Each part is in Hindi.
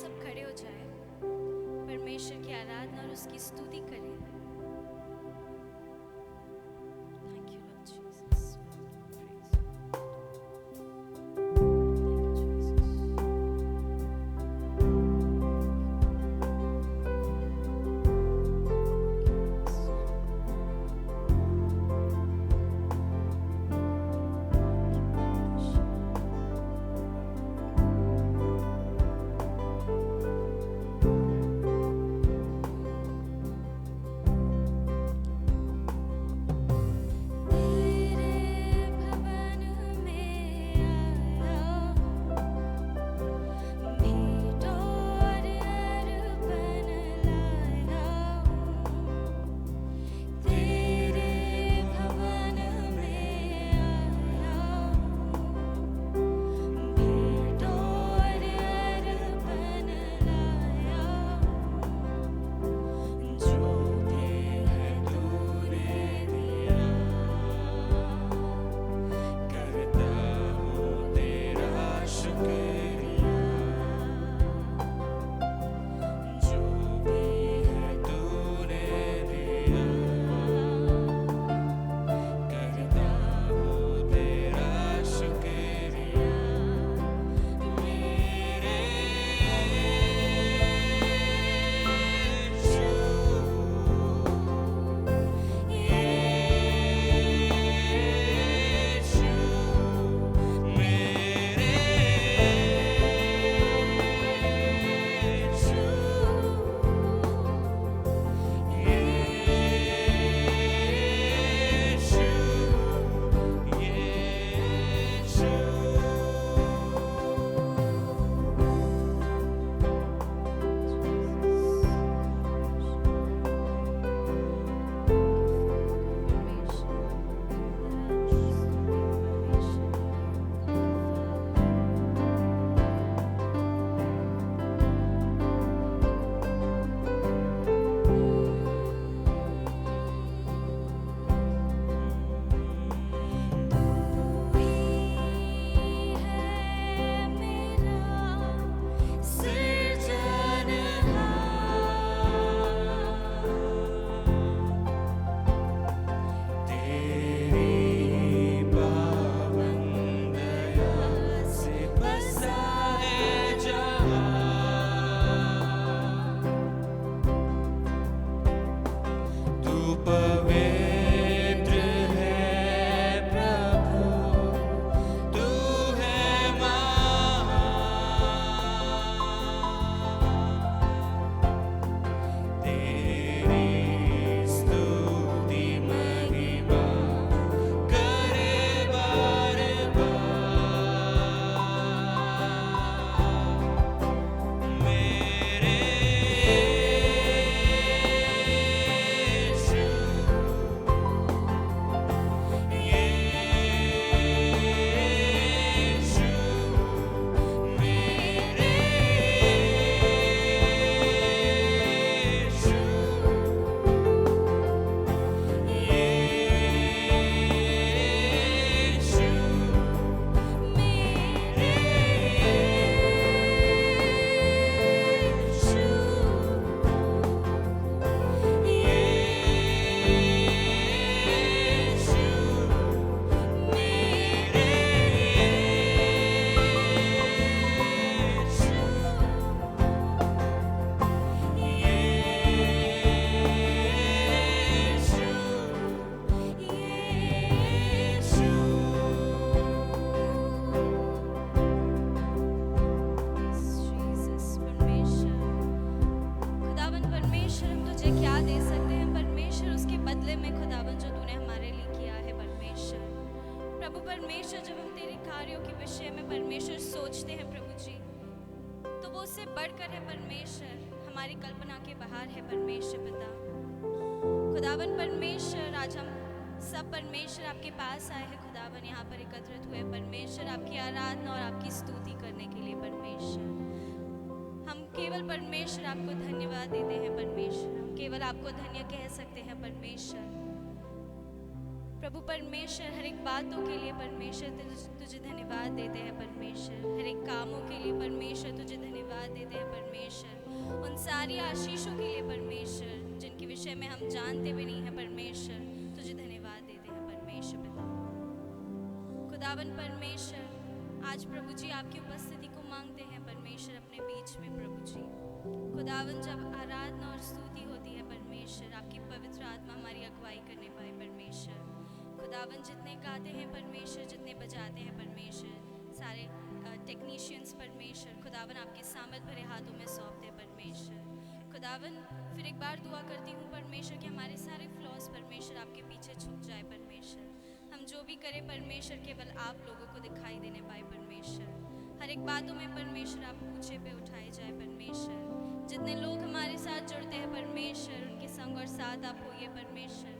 सब खड़े हो जाए, परमेश्वर की आराधना और उसकी स्तुति करें। Thank you Lord Jesus. परमेश्वर, जब हम तेरे कार्यों के विषय में परमेश्वर सोचते हैं प्रभु जी, तो वो उससे बढ़कर है परमेश्वर, हमारी कल्पना के बाहर है परमेश्वर पिता। खुदावन परमेश्वर, आज हम सब परमेश्वर आपके पास आए हैं खुदावन, यहाँ पर एकत्रित हुए परमेश्वर आपकी आराधना और आपकी स्तुति करने के लिए परमेश्वर। हम केवल परमेश्वर आपको धन्यवाद देते हैं परमेश्वर, हम केवल आपको धन्य कह सकते हैं परमेश्वर। प्रभु परमेश्वर हर एक बातों के लिए परमेश्वर तुझे धन्यवाद देते हैं परमेश्वर। हर एक कामों के लिए परमेश्वर तुझे धन्यवाद देते हैं परमेश्वर। उन सारी आशीषों के लिए परमेश्वर जिनके विषय में हम जानते भी नहीं हैं परमेश्वर, तुझे धन्यवाद देते हैं परमेश्वर पिता। खुदावन परमेश्वर, आज प्रभु जी आपकी उपस्थिति को मांगते हैं परमेश्वर अपने बीच में प्रभु जी। खुदावन जब आराधना और स्तुति होती है परमेश्वर, आपकी पवित्र आत्मा हमारी अगुवाई करने पाए परमेश्वर। खुदावन जितने गाते हैं परमेश्वर, जितने बजाते हैं परमेश्वर, सारे टेक्नीशियंस परमेश्वर, खुदावन आपके सामर्थ भरे हाथों में सौंपते हैं परमेश्वर। खुदावन फिर एक बार दुआ करती हूँ परमेश्वर कि हमारे सारे फ्लॉज परमेश्वर आपके पीछे छुप जाए परमेश्वर। हम जो भी करें परमेश्वर केवल आप लोगों को दिखाई देने पाए परमेश्वर। हर एक बातों में परमेश्वर आप ऊंचे पे उठाए जाए परमेश्वर। जितने लोग हमारे साथ जुड़ते हैं परमेश्वर, उनके संग और साथ आप होइए परमेश्वर।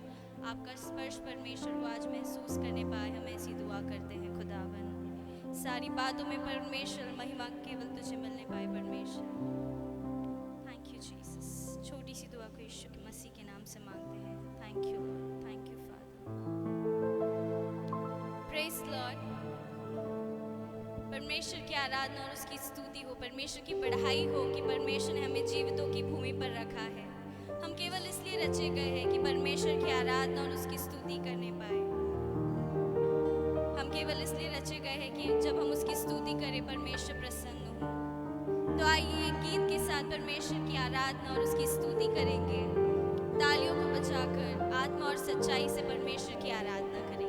आपका स्पर्श परमेश्वर वो आज महसूस करने पाए, हम ऐसी दुआ करते हैं खुदावन। सारी बातों में परमेश्वर महिमा केवल तुझे मिलने पाए परमेश्वर। Thank you Jesus. छोटी सी दुआ को यीशु के मसीह के नाम से मांगते हैं। Thank you father. Praise Lord. परमेश्वर की आराधना और उसकी स्तुति हो, परमेश्वर की बढ़ाई हो कि परमेश्वर ने हमें जीवितों की भूमि पर रखा है। हम केवल इसलिए रचे गए हैं कि परमेश्वर की आराधना और उसकी स्तुति करने पाए। हम केवल इसलिए रचे गए हैं कि जब हम उसकी स्तुति करें परमेश्वर प्रसन्न हो। तो आइए एक गीत के साथ परमेश्वर की आराधना और उसकी स्तुति करेंगे। तालियों को बजाकर आत्मा और सच्चाई से परमेश्वर की आराधना करेंगे।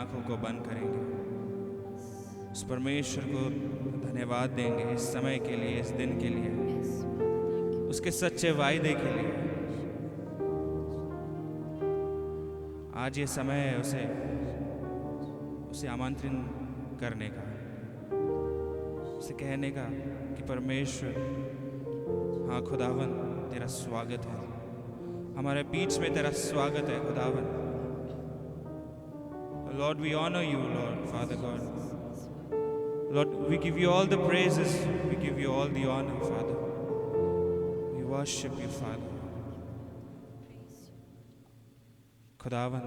आंखों को बंद करेंगे, उस परमेश्वर को धन्यवाद देंगे इस समय के लिए, इस दिन के लिए, उसके सच्चे वायदे के लिए। आज ये समय है उसे आमंत्रण करने का, उसे कहने का कि परमेश्वर, हाँ खुदावन तेरा स्वागत है, हमारे बीच में तेरा स्वागत है खुदावन। Lord, we honor you, Lord, Father God. Lord, we give you all the praises, we give you all the honor, Father. We worship you, Father. खुदावन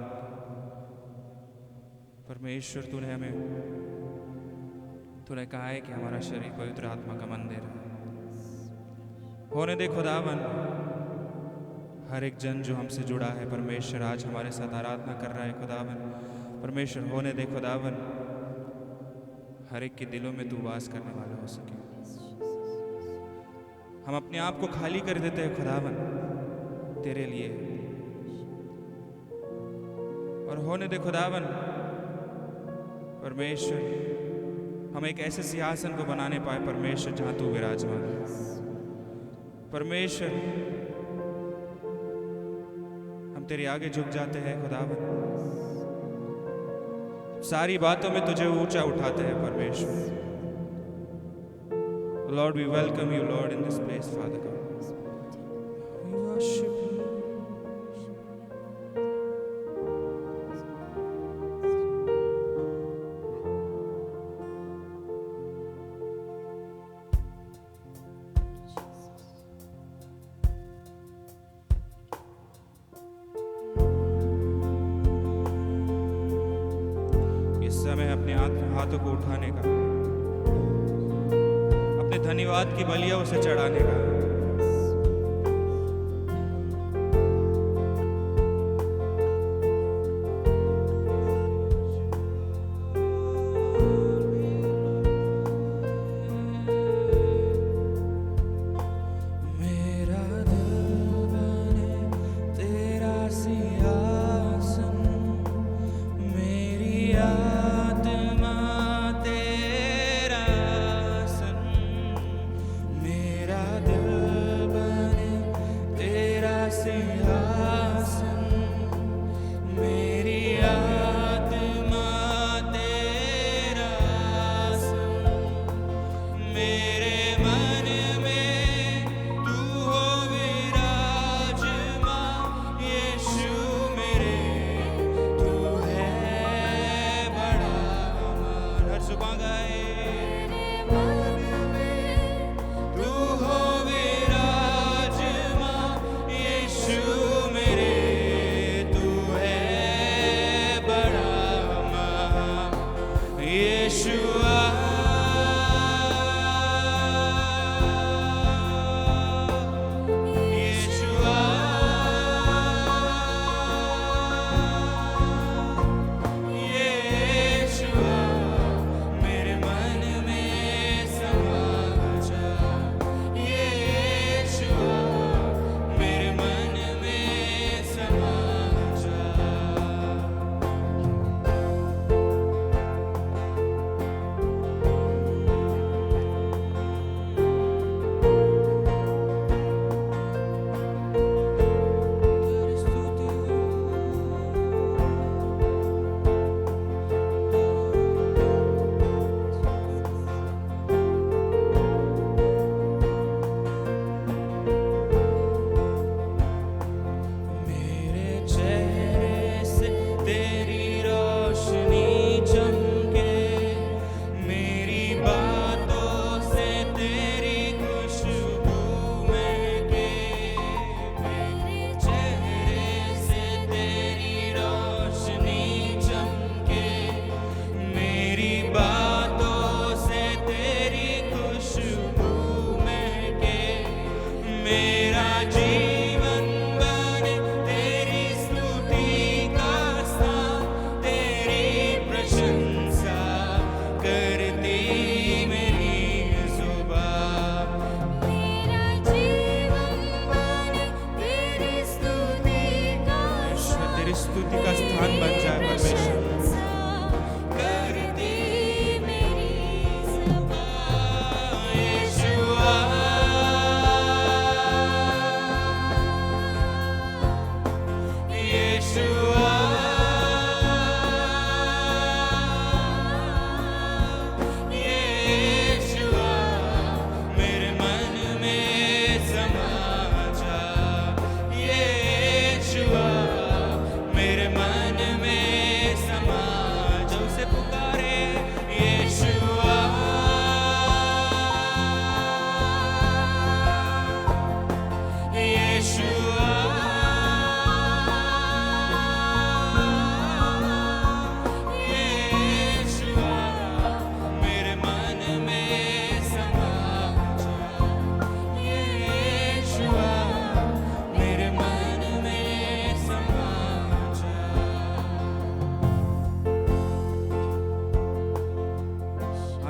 परमेश्वर, तूने कहा है कि हमारा शरीर पवित्र आत्मा का मंदिर है। होने दे खुदावन, हर एक जन जो हमसे जुड़ा है परमेश्वर आज हमारे साथ आराधना कर रहा है खुदावन, परमेश्वर होने दे खुदावन, हर एक के दिलों में तू वास करने वाला हो सके। हम अपने आप को खाली कर देते हैं खुदावन तेरे लिए, और होने दे खुदावन परमेश्वर, हम एक ऐसे सिंहासन को बनाने पाए परमेश्वर जहां तू विराजमान है। परमेश्वर हम तेरे आगे झुक जाते हैं खुदावन, सारी बातों में तुझे ऊंचा उठाते हैं परमेश्वर। Lord, we welcome you, Lord, in this place, Father God. We worship you. समय अपने हाथों को उठाने का, अपने धन्यवाद की बलिया उसे चढ़ाने का।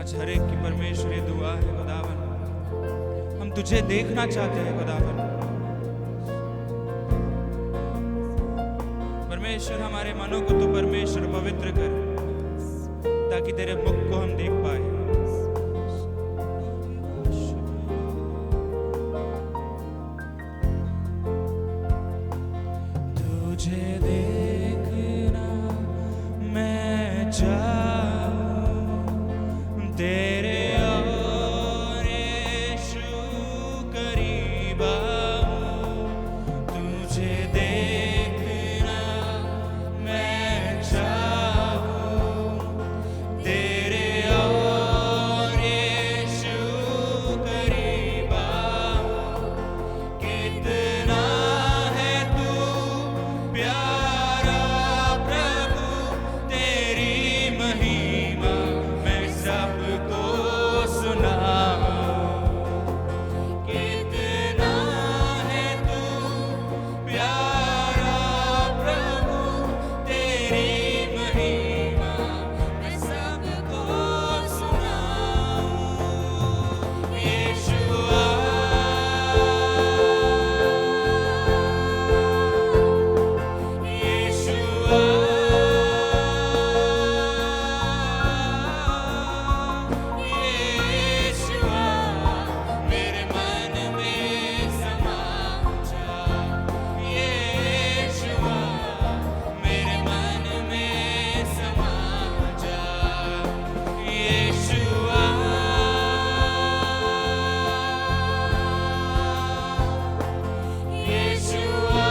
आज हर एक की परमेश्वर ये दुआ है खुदावन, हम तुझे देखना चाहते हैं खुदावन। परमेश्वर हमारे मनों को तो परमेश्वर पवित्र कर, ताकि तेरे मुख को हम देख पाए। तुझे देखना मैं चाहूं, तेरे और यीशु करीब आऊं। तुझे देखना मैं चाहूं, तेरे और यीशु करीब आऊं। कितना है तू प्यारा प्रभु, तेरी महिमा मैं सबको सुनाऊं। कितना है तू प्यारा प्रभु, तेरी महिमा मैं सबको सुनाऊं। यीशुआ, यीशुआ, यीशुआ, मेरे मन में समा जा। यीशुआ, मेरे मन में समा जा। यीशुआ, यीशुआ,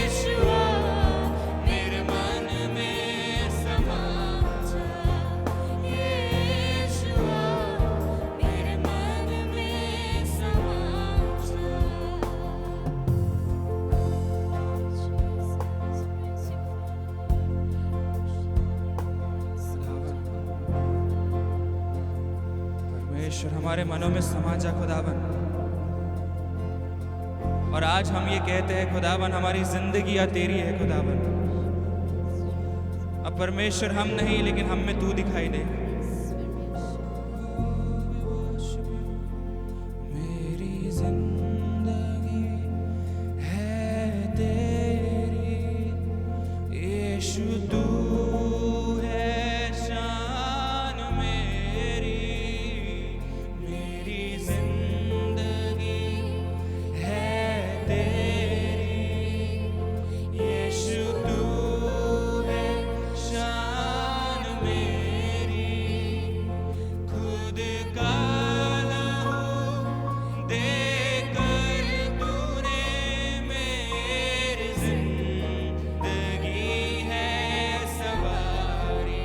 यीशुआ, मेरे मन में समा जा। यीशुआ, मेरे मन में समा परमेश्वर हमारे मनों में समा जा खुदावन। और आज हम ये कहते हैं खुदावन, हमारी जिंदगी या तेरी है खुदावन। अब परमेश्वर हम नहीं, लेकिन हम में तू दिखाई दे। मेरी जिंदगी है तेरी, यीशु तू है शान मेरी। मेरी जिंदगी है तेरी, यीशु तू है शान मेरी। खुद का लहू देकर तूने मेरी जिंदगी है सवारी।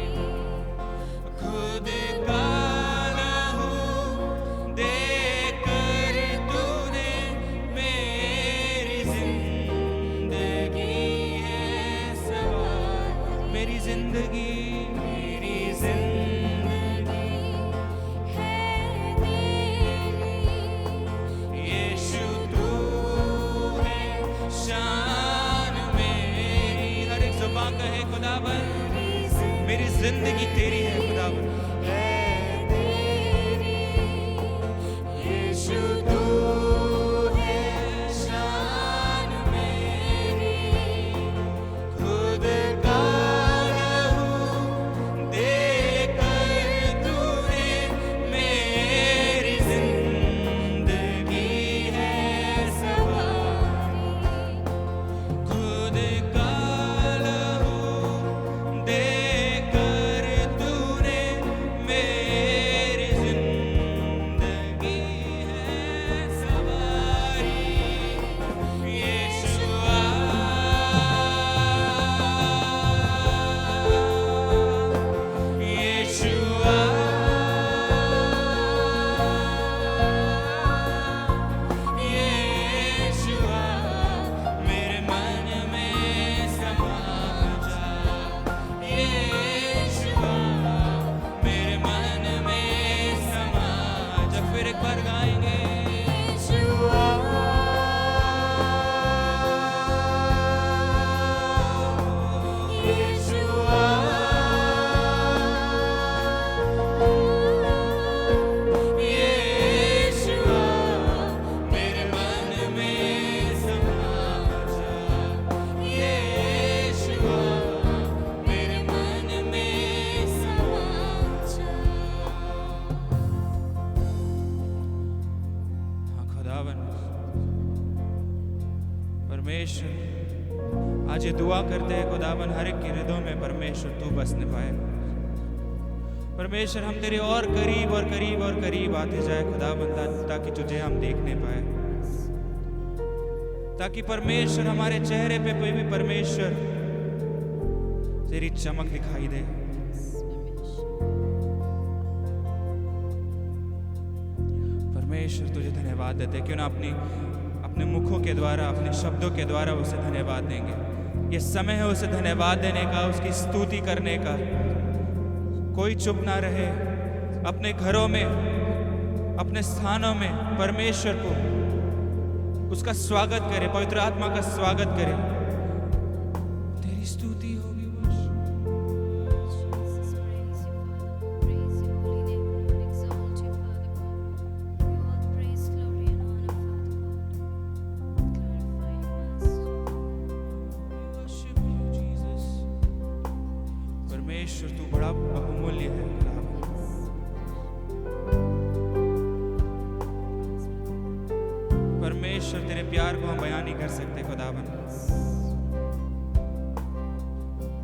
खुद का लहू देकर तूने मेरी जिंदगी है सवारी। मेरी जिंदगी, मेरी जिंदगी है तेरी, यीशु तू है शान मेरी। हर एक ज़ुबान कहे खुदावन, मेरी जिंदगी तेरी है खुदावन। यीशु तू है शान मेरी। खुद का लहू देकर तूने मेरी जिंदगी है सवारी। खुद का लहू देकर तूने दुआ करते हैं खुदावन हर एक के हृदय में परमेश्वर तू बसने पाए। परमेश्वर हम तेरे और करीब और करीब और करीब आते जाए खुदावन, ताकि तुझे हम देखने पाए, ताकि परमेश्वर हमारे चेहरे पे कोई भी परमेश्वर तेरी चमक दिखाई दे। परमेश्वर तुझे धन्यवाद देते, क्यों ना अपने मुखों के द्वारा, अपने शब्दों के द्वारा उसे धन्यवाद देंगे। ये समय है उसे धन्यवाद देने का, उसकी स्तुति करने का। कोई चुप ना रहे, अपने घरों में, अपने स्थानों में परमेश्वर को उसका स्वागत करे, पवित्र आत्मा का स्वागत करे। तेरी स्तुति होगी। परमेश्वर तू बड़ा बहुमूल्य है। परमेश्वर तेरे प्यार को हम बयान नहीं कर सकते खुदावन,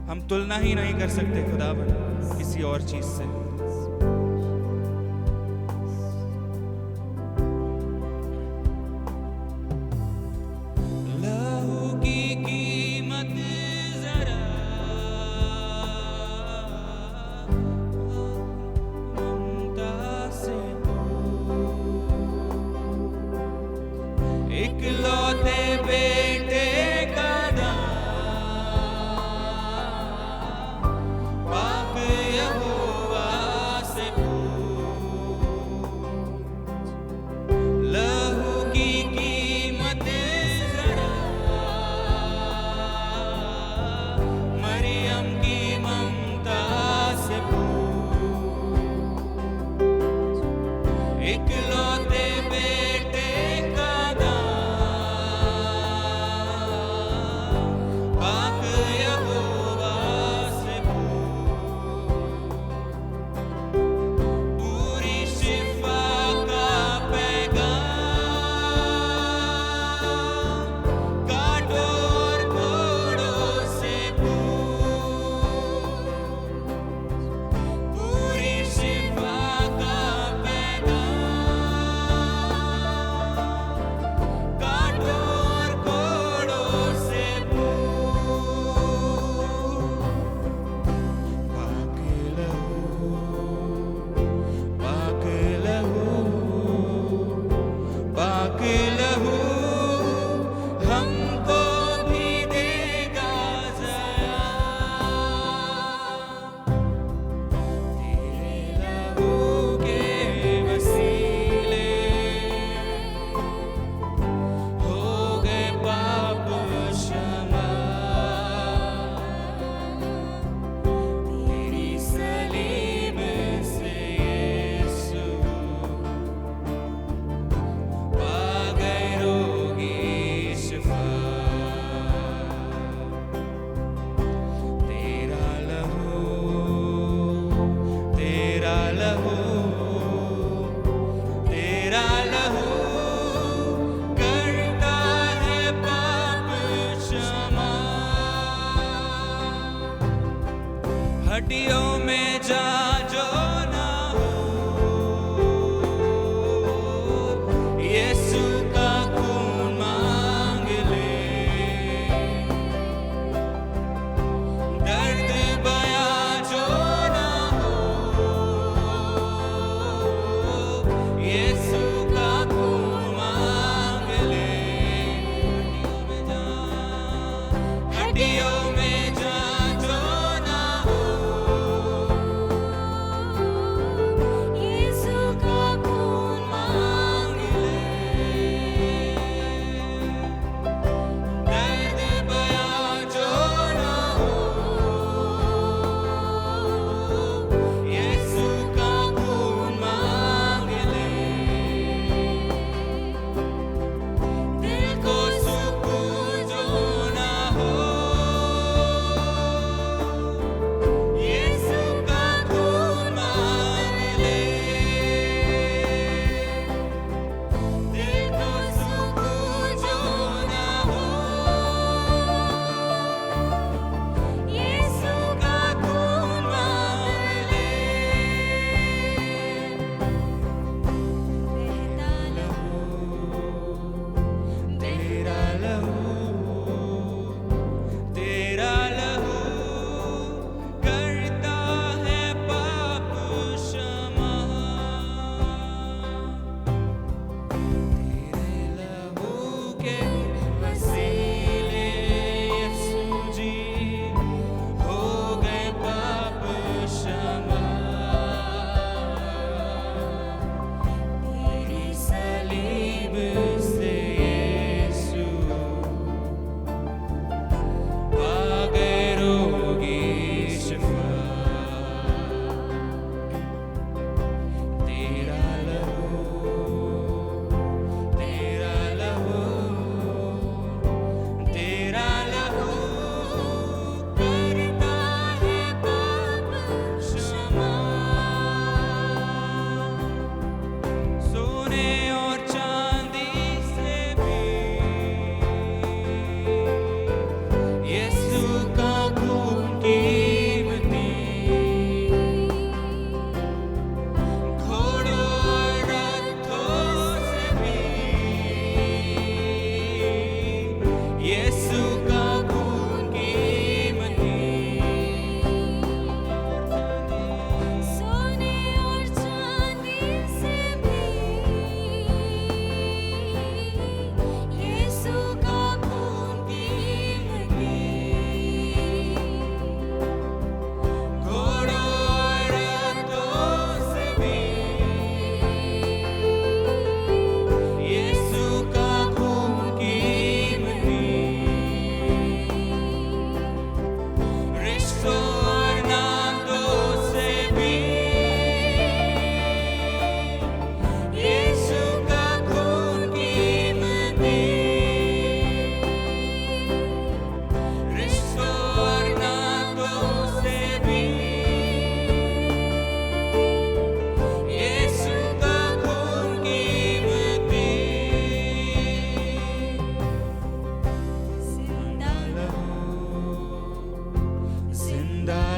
हम तुलना ही नहीं कर सकते खुदावन किसी और चीज से। इकलौते बेटे का पाक यहोवा से लहू की कीमत जरा, मरियम की ममता से इकलौते बेटे का हड्डियों में जा जो ना हो, यीशु का खून मांग ले। दर्द बया जो ना हो, यीशु का खून मांग ले। हड्डियों में जा जो ना हो,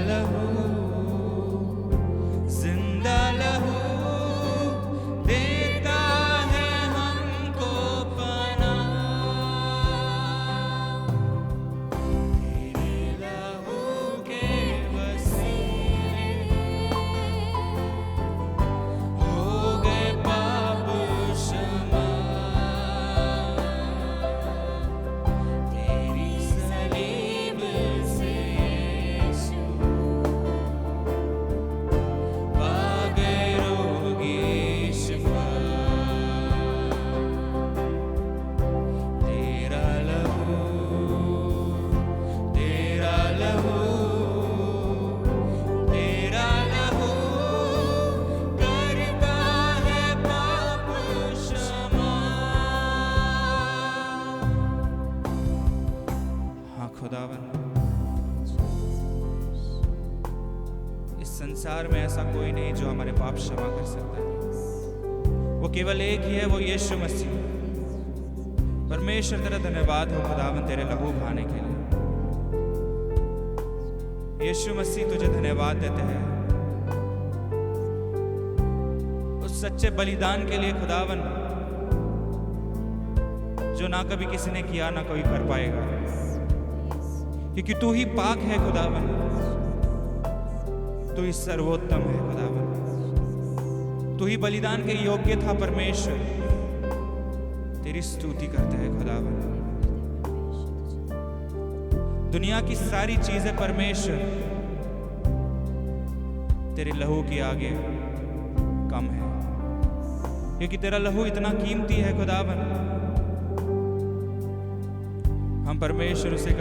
लहू, जिंदा लहू देता है हमको पनाह। तेरे लहू के वसीले हो गए पाप क्षमा। तेरी सलीब से यीशु पा गए रोगी शिफा। तेरा लहू, तेरा लहू, तेरा लहू करता है पाप क्षमा। हाँ खुदावन, इस संसार में ऐसा कोई नहीं जो हमारे पाप क्षमा कर सकता है। वो केवल एक ही है, वो यीशु मसीह। परमेश्वर तेरा धन्यवाद हो खुदावन तेरे लहू बहाने के लिए। यीशु मसीह तुझे धन्यवाद देते हैं उस सच्चे बलिदान के लिए खुदावन, जो ना कभी किसी ने किया ना कोई कर पाएगा, क्योंकि तू ही पाक है खुदावन, तू ही सर्वोत्तम है खुदावन, तू ही बलिदान के योग्य था परमेश्वर। तेरी स्तुति करते हैं खुदावन। दुनिया की सारी चीजें परमेश्वर तेरे लहू के आगे कम है, क्योंकि तेरा लहू इतना कीमती है खुदावन। हम परमेश्वर से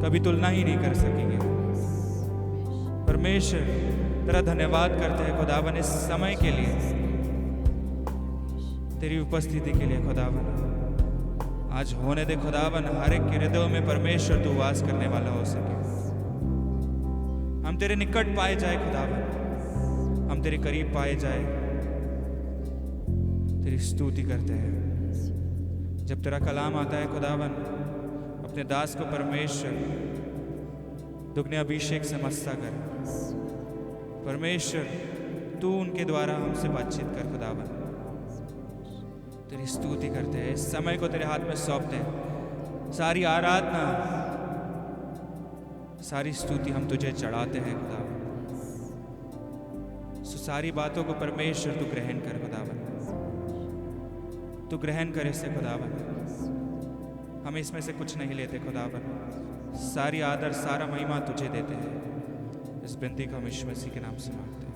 कभी तुलना ही नहीं कर सकेंगे। परमेश्वर तेरा धन्यवाद करते हैं खुदावन इस समय के लिए, तेरी उपस्थिति के लिए खुदावन। आज होने दे खुदावन हर एक के हृदय में परमेश्वर तू वास करने वाला हो सके। हम तेरे निकट पाए जाए खुदावन, हम तेरे करीब पाए जाए। तेरी स्तुति करते हैं। जब तेरा कलाम आता है खुदावन, अपने दास को परमेश्वर दुगने अभिषेक से मस्सा कर। परमेश्वर तू उनके द्वारा हमसे बातचीत कर खुदावन। तेरी स्तुति करते हैं, इस समय को तेरे हाथ में सौंपते हैं। सारी आराधना, सारी स्तुति हम तुझे चढ़ाते हैं खुदावन। सो सारी बातों को परमेश्वर तू ग्रहण कर खुदावन, तू ग्रहण कर इसे खुदावन। हम इसमें से कुछ नहीं लेते खुदावन, सारी आदर सारा महिमा तुझे देते हैं। इस बिनती को हम यीशु मसीह के नाम से मांगते हैं।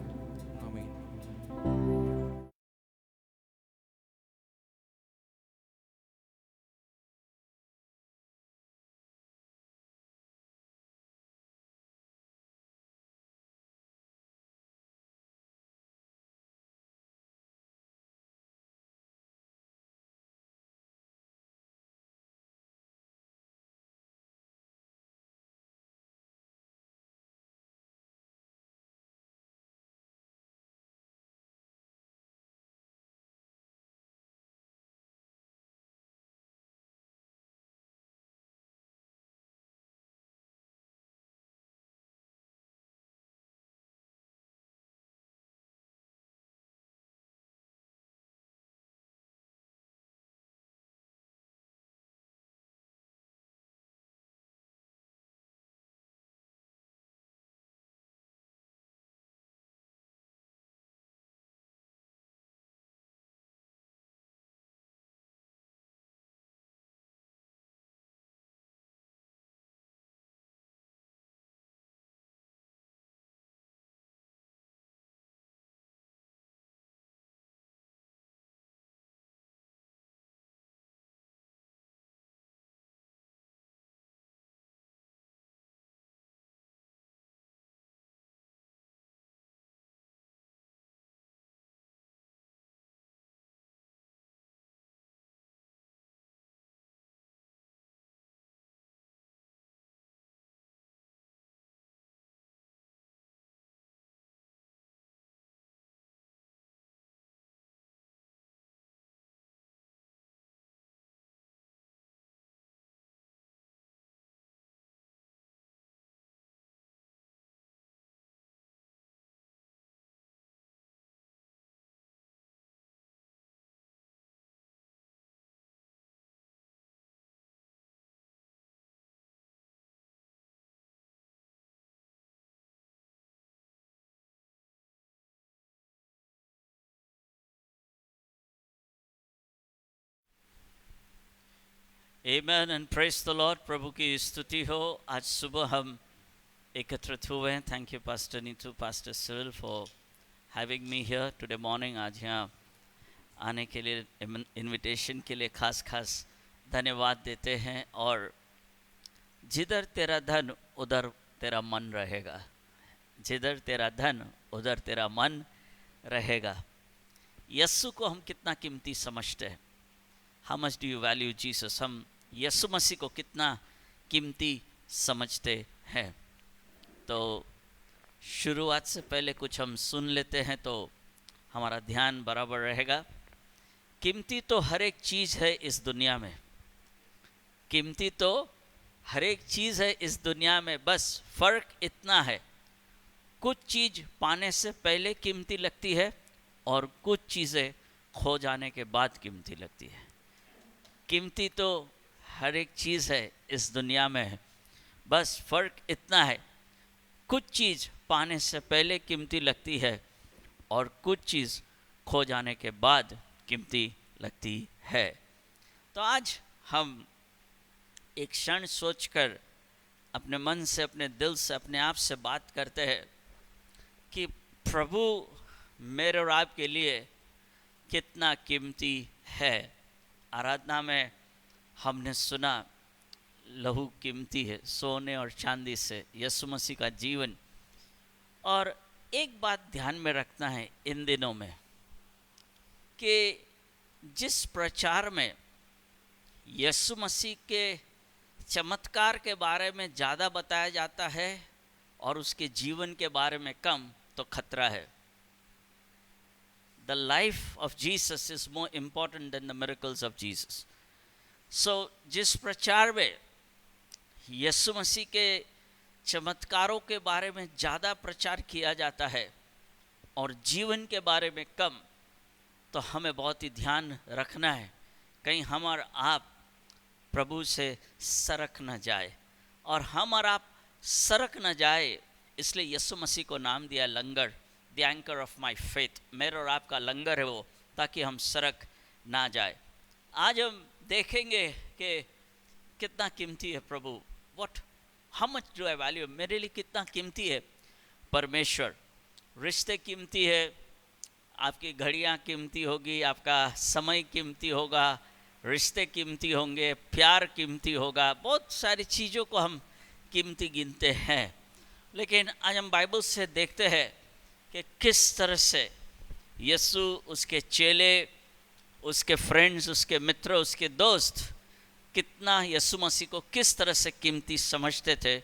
Amen and praise the Lord. प्रभु की स्तुति हो। आज सुबह हम एकत्रित हुए हैं। Thank you pastor Neetu, pastor Civil for having me here today morning. आज यहाँ आने के लिए, इनविटेशन के लिए खास धन्यवाद देते हैं। और जिधर तेरा धन उधर तेरा मन रहेगा, जिधर तेरा धन उधर तेरा मन रहेगा। यस्सु को हम कितना कीमती समझते हैं। How much do you value Jesus? हम यस्सु मसीह को कितना कीमती समझते हैं। तो शुरुआत से पहले कुछ हम सुन लेते हैं तो हमारा ध्यान बराबर रहेगा। कीमती तो हर एक चीज़ है इस दुनिया में, कीमती तो हर एक चीज़ है इस दुनिया में, बस फ़र्क इतना है, कुछ चीज़ पाने से पहले कीमती लगती है और कुछ चीज़ें खो जाने के बाद कीमती लगती है। कीमती तो हर एक चीज़ है इस दुनिया में, बस फ़र्क इतना है, कुछ चीज़ पाने से पहले कीमती लगती है और कुछ चीज़ खो जाने के बाद कीमती लगती है। तो आज हम एक क्षण सोचकर अपने मन से, अपने दिल से, अपने आप से बात करते हैं कि प्रभु मेरे और आपके लिए कितना कीमती है। आराधना में हमने सुना लहू कीमती है सोने और चांदी से, यीशु मसीह का जीवन। और एक बात ध्यान में रखना है इन दिनों में कि जिस प्रचार में यीशु मसीह के चमत्कार के बारे में ज़्यादा बताया जाता है और उसके जीवन के बारे में कम, तो खतरा है। The life of Jesus is more important than the miracles of Jesus. So जिस प्रचार में यीशु मसीह के चमत्कारों के बारे में ज़्यादा प्रचार किया जाता है और जीवन के बारे में कम, तो हमें बहुत ही ध्यान रखना है कहीं हम और आप प्रभु से सरक न जाए। और हम और आप सरक न जाए, इसलिए यीशु मसीह को नाम दिया लंगर, the anchor of my faith. मेरे और आपका लंगर है वो, ताकि हम सरक ना जाए। आज हम देखेंगे कि कितना कीमती है प्रभु। What, how much do I value? मेरे लिए कितना कीमती है परमेश्वर। रिश्ते कीमती है, आपकी घड़ियाँ कीमती होगी, आपका समय कीमती होगा, रिश्ते कीमती होंगे, प्यार कीमती होगा, बहुत सारी चीज़ों को हम कीमती गिनते हैं। लेकिन आज हम बाइबल से देखते हैं कि किस तरह से यीशु, उसके चेले, उसके फ्रेंड्स, उसके मित्र, उसके दोस्त कितना यीशु मसीह को किस तरह से कीमती समझते थे,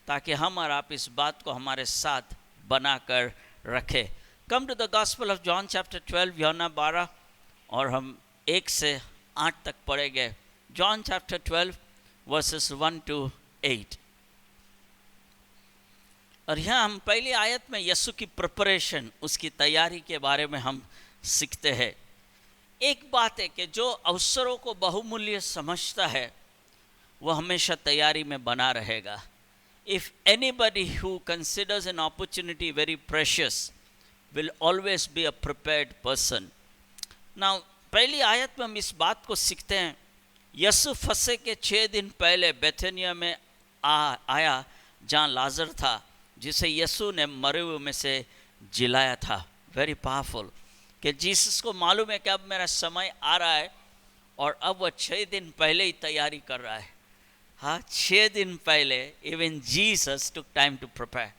ताकि हम और आप इस बात को हमारे साथ बना कर रखें। Come to the gospel of John chapter 12, यूहन्ना 12, और हम 1 से 8 तक पढ़ेंगे। John chapter 12 versus 1 to 8। और यहाँ हम पहली आयत में यीशु की प्रिपरेशन, उसकी तैयारी के बारे में हम सीखते हैं। एक बात है कि जो अवसरों को बहुमूल्य समझता है वह हमेशा तैयारी में बना रहेगा। If anybody who considers an opportunity very precious will always be a prepared person. Now पहली आयत में हम इस बात को सीखते हैं, यीशु फंसे के 6 दिन पहले बेथनिया में आया, जहाँ लाजर था, जिसे यीशु ने मरे हुए में से जिलाया था। वेरी पावरफुल कि जीसस को मालूम है कि अब मेरा समय आ रहा है, और अब वह 6 दिन पहले ही तैयारी कर रहा है। हाँ, 6 दिन पहले, even Jesus took time to prepare.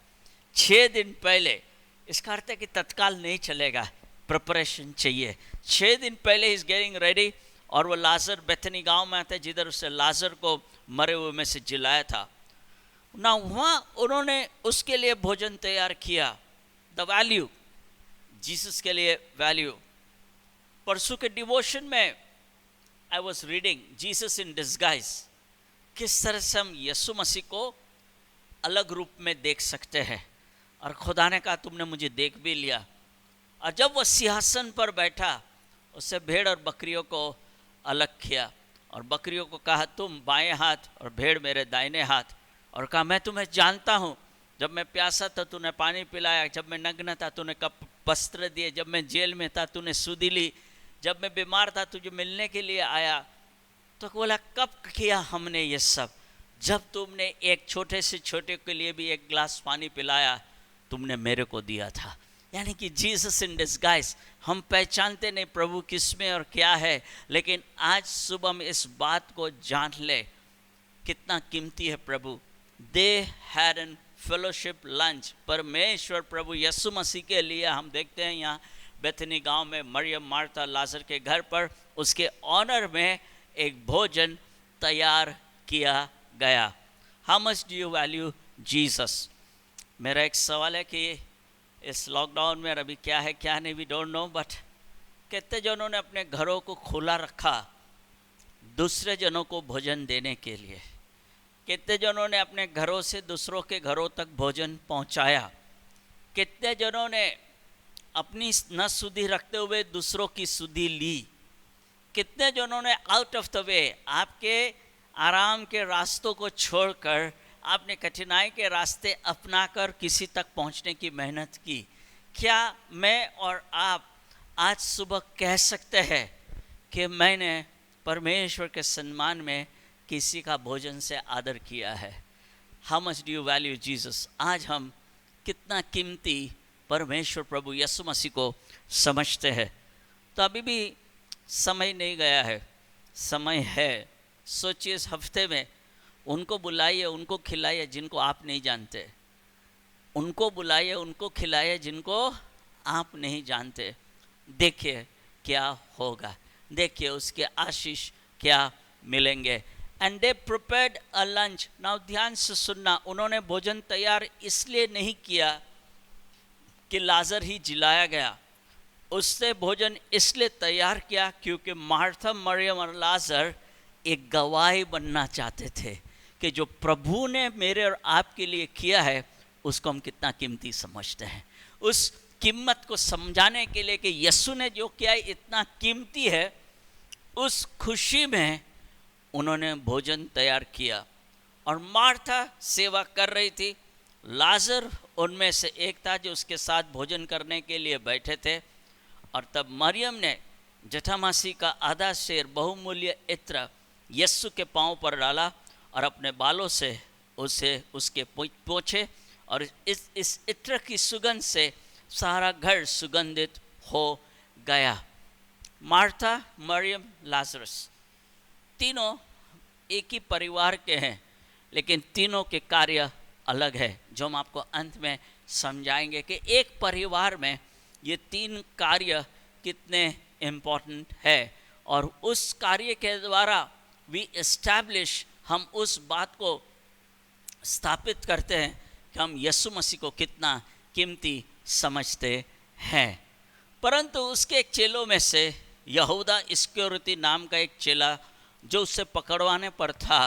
6 दिन पहले, इसका अर्थ है कि तत्काल नहीं चलेगा, प्रिपरेशन चाहिए। 6 दिन पहले ही इज गेटिंग रेडी। और वो लाजर बेथनी गांव में आते, जिधर उससे लाजर को मरे हुए में से जिलाया था ना, वहाँ उन्होंने उसके लिए भोजन तैयार किया। द वैल्यू, जीसस के लिए वैल्यू। परसों के डिवोशन में I was reading Jesus in disguise. किस तरह से हम यीशु मसीह को अलग रूप में देख सकते हैं। और खुदा ने कहा तुमने मुझे देख भी लिया। और जब वह सिंहासन पर बैठा, उससे भेड़ और बकरियों को अलग किया, और बकरियों को कहा तुम बाएं हाथ और भेड़ मेरे दाहिने हाथ। और कहा मैं तुम्हें जानता हूँ, जब मैं प्यासा था तूने पानी पिलाया, जब मैं नग्न था तूने वस्त्र दिए, जब मैं जेल में था तूने सुधि ली, जब मैं बीमार था तुझे मिलने के लिए आया। तो बोला कब किया हमने ये सब? जब तुमने एक छोटे से छोटे के लिए भी एक गिलास पानी पिलाया, तुमने मेरे को दिया था। यानी कि जीसस इन डिस्गाइज। हम पहचानते नहीं प्रभु किसमें और क्या है, लेकिन आज सुबह में इस बात को जान ले कितना कीमती है प्रभु। They had an fellowship lunch. परमेश्वर प्रभु यीशु मसीह के लिए हम देखते हैं यहाँ बेथनी गांव में मरियम मार्था लाजर के घर पर उसके ऑनर में एक भोजन तैयार किया गया। How much do you value Jesus? मेरा एक सवाल है कि इस लॉकडाउन में अभी क्या है क्या नहीं, वी डोंट नो, बट कितने जनों ने अपने घरों को खुला रखा दूसरे जनों को भोजन देने के लिए? कितने जनों ने अपने घरों से दूसरों के घरों तक भोजन पहुंचाया? कितने जनों ने अपनी न सुधि रखते हुए दूसरों की सुधि ली? कितने जनों ने आउट ऑफ द वे आपके आराम के रास्तों को छोड़कर आपने कठिनाई के रास्ते अपनाकर किसी तक पहुंचने की मेहनत की? क्या मैं और आप आज सुबह कह सकते हैं कि मैंने परमेश्वर के सम्मान में किसी का भोजन से आदर किया है? How much do you value Jesus? आज हम कितना कीमती परमेश्वर प्रभु यीशु मसीह को समझते हैं। तो अभी भी समय नहीं गया है, समय है। सोचिए इस हफ्ते में उनको बुलाइए, उनको खिलाइए जिनको आप नहीं जानते। उनको बुलाइए, उनको खिलाइए जिनको आप नहीं जानते। देखिए क्या होगा, देखिए उसके आशीष क्या मिलेंगे। And they prepared a lunch. Now ध्यान से सुनना, उन्होंने भोजन तैयार इसलिए नहीं किया कि लाजर ही जिलाया गया। उसने भोजन इसलिए तैयार किया क्योंकि मार्था, मरियम और लाजर एक गवाही बनना चाहते थे कि जो प्रभु ने मेरे और आपके लिए किया है उसको हम कितना कीमती समझते हैं। उस कीमत को समझाने के लिए कि यीशु ने जो किया है इतना कीमती है, उस खुशी में उन्होंने भोजन तैयार किया। और मार्था सेवा कर रही थी, लाजर उनमें से एक था जो उसके साथ भोजन करने के लिए बैठे थे। और तब मरियम ने जटामासी का आधा शेर बहुमूल्य इत्र यीशु के पांव पर डाला और अपने बालों से उसे उसके पोंछे, और इस इत्र की सुगंध से सारा घर सुगंधित हो गया। मार्था, मरियम, लाजरस तीनों एक ही परिवार के हैं, लेकिन तीनों के कार्य अलग है, जो हम आपको अंत में समझाएंगे कि एक परिवार में ये तीन कार्य कितने इम्पोर्टेंट है। और उस कार्य के द्वारा वी एस्टैब्लिश, हम उस बात को स्थापित करते हैं कि हम यीशु मसीह को कितना कीमती समझते हैं। परंतु उसके एक चेलों में से यहूदा इस्करियोती नाम का एक चेला जो उससे पकड़वाने पर था,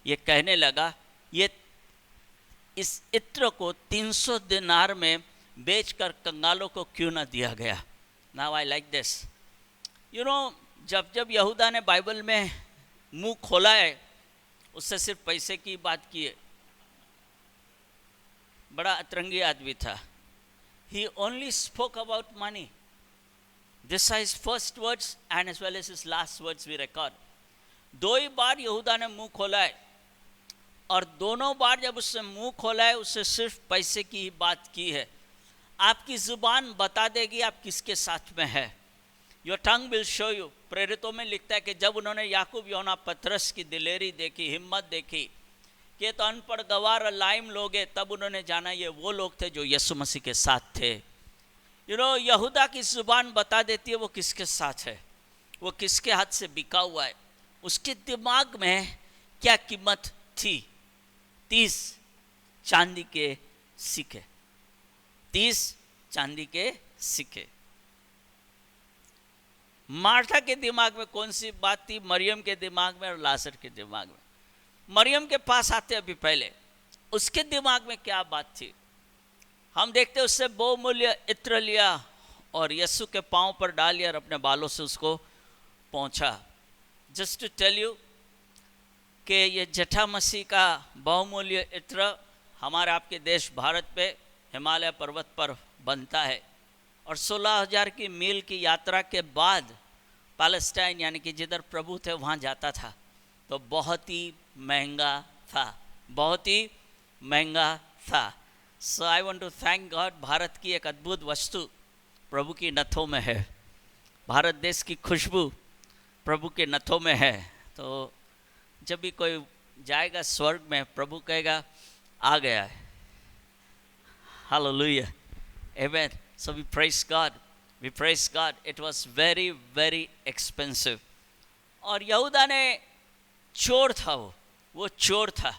ये कहने लगा ये इस इत्र को 300 दिनार में बेचकर कंगालों को क्यों ना दिया गया। Now I like this. You know, जब जब यहूदा ने बाइबल में मुंह खोला है, उससे सिर्फ पैसे की बात की है। बड़ा अतरंगी आदमी था। He only spoke about money. This are his first words and as well as his last words we record. दो ही बार यहूदा ने मुंह खोला है, और दोनों बार जब उससे मुंह खोला है उससे सिर्फ पैसे की ही बात की है। आपकी जुबान बता देगी आप किसके साथ में है। Your tongue will show you। प्रेरितों में लिखता है कि जब उन्होंने याकूब, यूहन्ना, पतरस की दिलेरी देखी, हिम्मत देखी कि ये तो अनपढ़ गवार लाइम लोग हैं, तब उन्होंने जाना ये वो लोग थे जो यीशु मसीह के साथ थे। यू नो, यहूदा की जुबान बता देती है वो किसके साथ है, वो किसके हाथ से बिका हुआ है। उसके दिमाग में क्या कीमत थी? 30 चांदी के सिक्के। 30 चांदी के सिक्के। मार्था के दिमाग में कौन सी बात थी? मरियम के दिमाग में और लाजर के दिमाग में। मरियम के पास आते अभी पहले, उसके दिमाग में क्या बात थी? हम देखते उससे बहुमूल्य इत्र लिया और यीशु के पांव पर डाल लिया और अपने बालों से उसको पहुंचा। जस्ट टू टेल यू कि ये जटा मसीह का बहुमूल्य इत्र हमारे आपके देश भारत पे हिमालय पर्वत पर बनता है, और 16,000 की मील की यात्रा के बाद पैलेस्टाइन यानी कि जिधर प्रभु थे वहाँ जाता था। तो बहुत ही महंगा था, बहुत ही महंगा था। So I want to thank God, Bharat की एक अद्भुत वस्तु प्रभु की नथों में है, भारत देश की खुशबू प्रभु के नथों में है। तो जब भी कोई जाएगा स्वर्ग में, प्रभु कहेगा आ गया है। Hallelujah, amen. So we praise God, we praise God. It was very very expensive. और यहूदा ने चोर था, वो चोर था।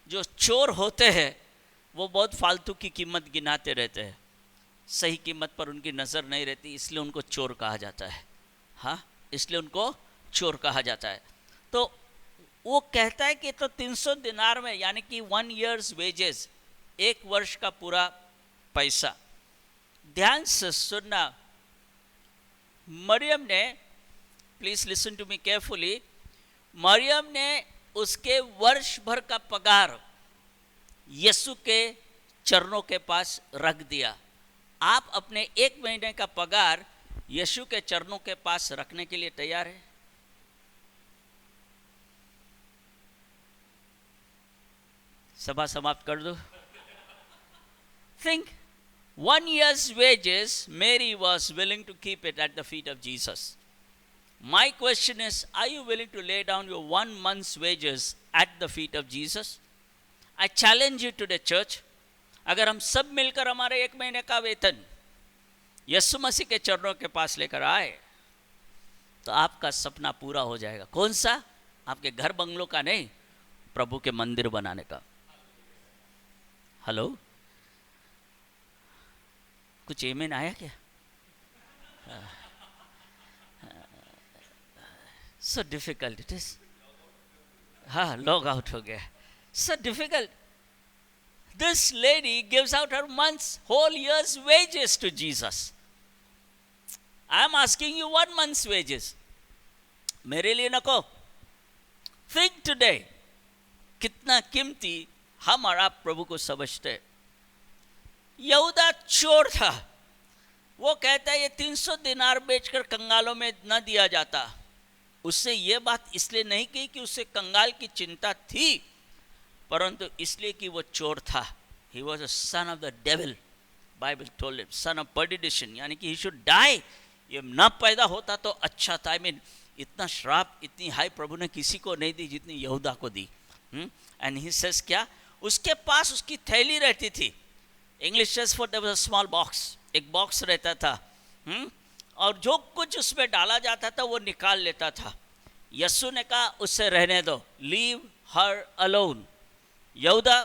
जो चोर होते हैं वो बहुत फालतू की कीमत गिनाते रहते हैं, सही कीमत पर उनकी नज़र नहीं रहती, इसलिए उनको चोर कहा जाता है। हाँ, इसलिए उनको चोर कहा जाता है। तो वो कहता है कि तो 300 दिनार में, यानी कि 1 ईयर्स वेजेस, 1 वर्ष का पूरा पैसा। ध्यान से सुनना, मरियम ने, please listen to me carefully, मरियम ने उसके वर्ष भर का पगार यीशु के चरणों के पास रख दिया। आप अपने 1 महीने का पगार यीशु के चरणों के पास रखने के लिए तैयार है? सभा समाप्त कर दो। Think, 1 year's wages, Mary was willing to keep it at the feet of Jesus. My question is, are you willing to lay down your 1 month's wages at the feet of Jesus? I challenge you today, church. अगर हम सब मिलकर हमारे 1 महीने का वेतन यीशु मसीह के चरणों के पास लेकर आए, तो आपका सपना पूरा हो जाएगा। कौन सा? आपके घर बंगलों का नहीं, प्रभु के मंदिर बनाने का। हेलो, कुछ एमेन आया क्या? So difficult it is. हाँ, लॉग आउट हो गया। So difficult. This lady gives out her month's, whole year's wages to Jesus. I am asking you 1 month's wages. मेरे लिए नको। Think today, कितना कीमती हम और आप प्रभु को समझते। यहूदा चोर था। वो कहता है ये 300 दिनार बेचकर कंगालों में न दिया जाता। उससे ये बात इसलिए नहीं कही कि उसे कंगाल की चिंता थी, परंतु इसलिए कि वो चोर था। He was a son of the devil. Bible told him, son of perdition, यानी कि he should die. ये न पैदा होता तो अच्छा था। I mean, इतना श्राप, इतनी हाई प्रभु ने किसी को नहीं दी जितनी यहूदा को दी। And he says क्या? उसके पास उसकी थैली रहती थी। English says for there was a small box, एक बॉक्स रहता था। और जो कुछ उसमें डाला जाता था वो निकाल लेता था। यीशु ने कहा उससे रहने दो, लीव हर अलोन। यहूदा,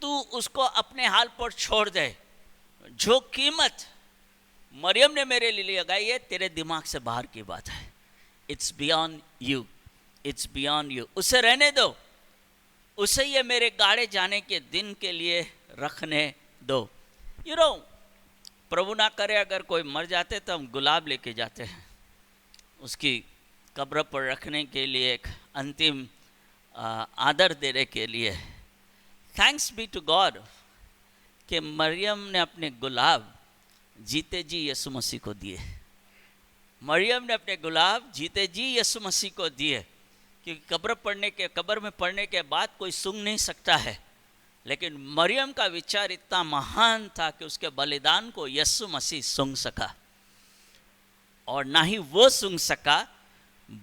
तू उसको अपने हाल पर छोड़ दे। जो कीमत मरियम ने मेरे लिए लगाई है, तेरे दिमाग से बाहर की बात है। It's beyond you, it's beyond you. उसे रहने दो, उसे ये मेरे गाड़े जाने के दिन के लिए रखने दो। यू नो, प्रभु ना करे अगर कोई मर जाते तो हम गुलाब लेके जाते हैं उसकी कब्र पर रखने के लिए, एक अंतिम आदर देने के लिए। थैंक्स बी टू गॉड कि मरियम ने अपने गुलाब जीते जी यीशु मसीह को दिए। मरियम ने अपने गुलाब जीते जी यीशु मसीह को दिए, क्योंकि कब्र में पड़ने के बाद कोई सूंघ नहीं सकता है। लेकिन मरियम का विचार इतना महान था कि उसके बलिदान को यीशु मसीह सूंघ सका। और ना ही वो सूंघ सका,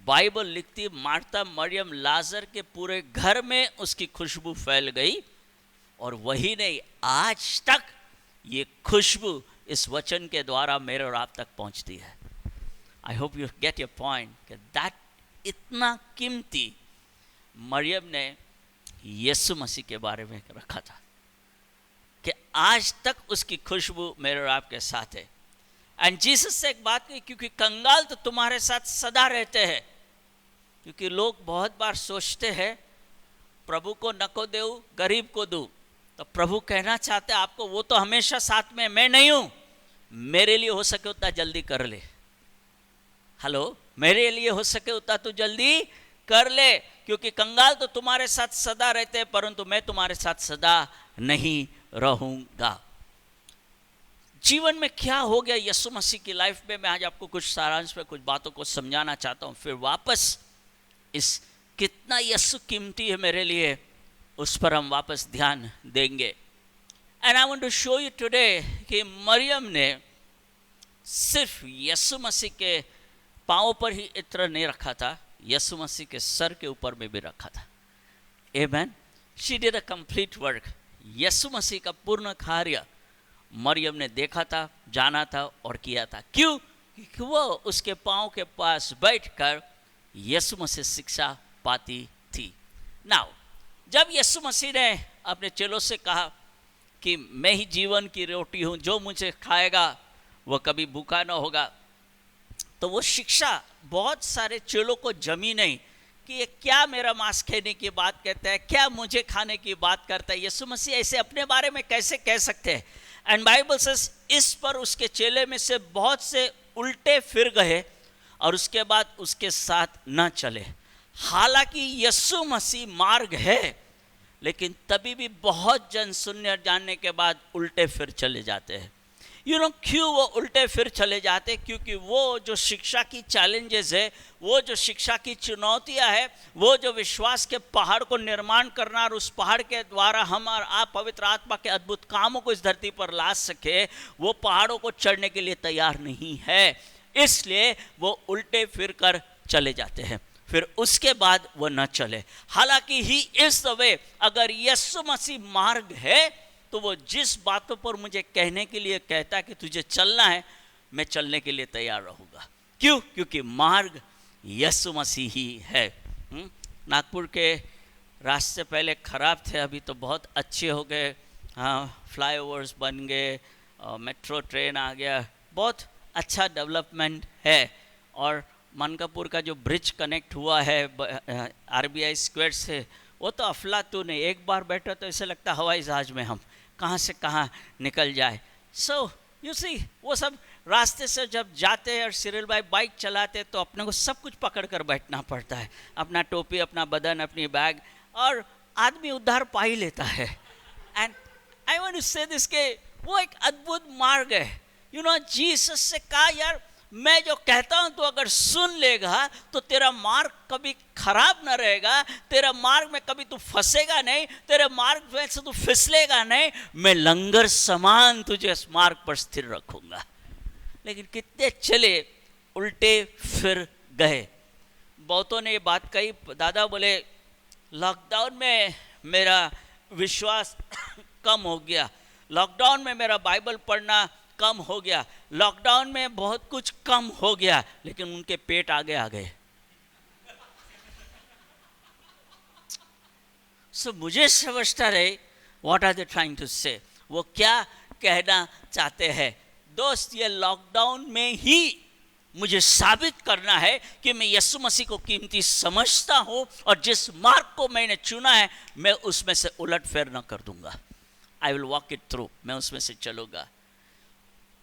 बाइबल लिखती मार्था, मरियम, लाजर के पूरे घर में उसकी खुशबू फैल गई। और वही नहीं, आज तक ये खुशबू इस वचन के द्वारा मेरे और आप तक पहुंचती है। I hope you get your point कि दैट इतना कीमती मरियम ने यीशु मसीह के बारे में रखा था कि आज तक उसकी खुशबू मेरे और आपके साथ है। एंड जीसस से एक बात कही, क्योंकि कंगाल तो तुम्हारे साथ सदा रहते हैं। क्योंकि लोग बहुत बार सोचते हैं प्रभु को न को दो, गरीब को दूं। तो प्रभु कहना चाहते हैं आपको, वो तो हमेशा साथ में, मैं नहीं हूं। मेरे लिए हो सके उतना जल्दी कर ले। हेलो, मेरे लिए हो सके उतना तू जल्दी कर ले, क्योंकि कंगाल तो तुम्हारे साथ सदा रहते हैं, परंतु मैं तुम्हारे साथ सदा नहीं रहूंगा। जीवन में क्या हो गया यीशु मसीह की लाइफ में, मैं आज आपको कुछ सारांश में कुछ बातों को समझाना चाहता हूँ। फिर वापस इस कितना यीशु कीमती है मेरे लिए, उस पर हम वापस ध्यान देंगे। And I want to show you today कि मरियम ने सिर्फ यीशु मसीह के पाँव पर ही इत्र नहीं रखा था, यीशु मसीह के सर के ऊपर में भी रखा था। आमेन। She did a complete work. यीशु मसीह का पूर्ण कार्य मरियम ने देखा था, जाना था और किया था। क्यों? क्योंकि वो उसके पाँव के पास बैठकर यीशु मसीह शिक्षा पाती थी। नाउ जब यीशु मसीह ने अपने चेलों से कहा कि मैं ही जीवन की रोटी हूँ, जो मुझे खाएगा वो कभी भूखा न होगा, तो वो शिक्षा बहुत सारे चेलों को जमी नहीं कि ये क्या मेरा मांस खाने की बात कहता है, क्या मुझे खाने की बात करता है। यीशु मसीह ऐसे अपने बारे में कैसे कह सकते हैं? एंड बाइबल सेज इस पर उसके चेले में से बहुत से उल्टे फिर गए और उसके बाद उसके साथ न चले। हालांकि यीशु मसीह मार्ग है, लेकिन तभी भी बहुत जन सुनने और जानने के बाद उल्टे फिर चले जाते हैं। यू नो क्यों वो उल्टे फिर चले जाते? क्योंकि वो जो शिक्षा की चैलेंजेस है, वो जो शिक्षा की चुनौतियां है, वो जो विश्वास के पहाड़ को निर्माण करना और उस पहाड़ के द्वारा हम और आप पवित्र आत्मा के अद्भुत कामों को इस धरती पर ला सके, वो पहाड़ों को चढ़ने के लिए तैयार नहीं है। इसलिए वो उल्टे फिर कर चले जाते हैं, फिर उसके बाद वो न चले। हालांकि ही इज द वे, अगर यीशु मसीह मार्ग है तो वो जिस बातों पर मुझे कहने के लिए कहता है कि तुझे चलना है, मैं चलने के लिए तैयार रहूँगा। क्यों? क्योंकि मार्ग यीशु मसीह ही है। नागपुर के रास्ते पहले ख़राब थे, अभी तो बहुत अच्छे हो गए। हाँ, फ्लाईओवर्स बन गए, मेट्रो ट्रेन आ गया, बहुत अच्छा डेवलपमेंट है। और मनकापुर का जो ब्रिज कनेक्ट हुआ है RBI स्क्वायर से, वो तो अफलातून है। एक बार बैठो तो ऐसे लगता है हवाई जहाज में हम कहाँ से कहाँ निकल जाए। सो यू सी, वो सब रास्ते से जब जाते हैं और सिरिल भाई बाइक चलाते तो अपने को सब कुछ पकड़ कर बैठना पड़ता है, अपना टोपी, अपना बदन, अपनी बैग, और आदमी उद्धार पा ही लेता है। एंड आई वांट टू से दिस के वो एक अद्भुत मार्ग है। यू नो जीसस से कहा, यार मैं जो कहता हूं तो अगर सुन लेगा तो तेरा मार्ग कभी खराब ना रहेगा, तेरा मार्ग में कभी तू फंसेगा नहीं, तेरे मार्ग में से तू फिसलेगा नहीं, मैं लंगर समान तुझे इस मार्ग पर स्थिर रखूंगा। लेकिन कितने चले उल्टे फिर गए। बहुतों ने ये बात कही, दादा बोले लॉकडाउन में मेरा विश्वास कम हो गया, लॉकडाउन में मेरा बाइबल पढ़ना कम हो गया, लॉकडाउन में बहुत कुछ कम हो गया, लेकिन उनके पेट आगे आ गए। सो मुझे समझता रहे what are they trying to say, वो क्या कहना चाहते हैं। दोस्त, ये लॉकडाउन में ही मुझे साबित करना है कि मैं यीशु मसीह को कीमती समझता हूं और जिस मार्ग को मैंने चुना है मैं उसमें से उलट फेर न कर दूंगा। I will walk it through, मैं उसमें से चलूंगा।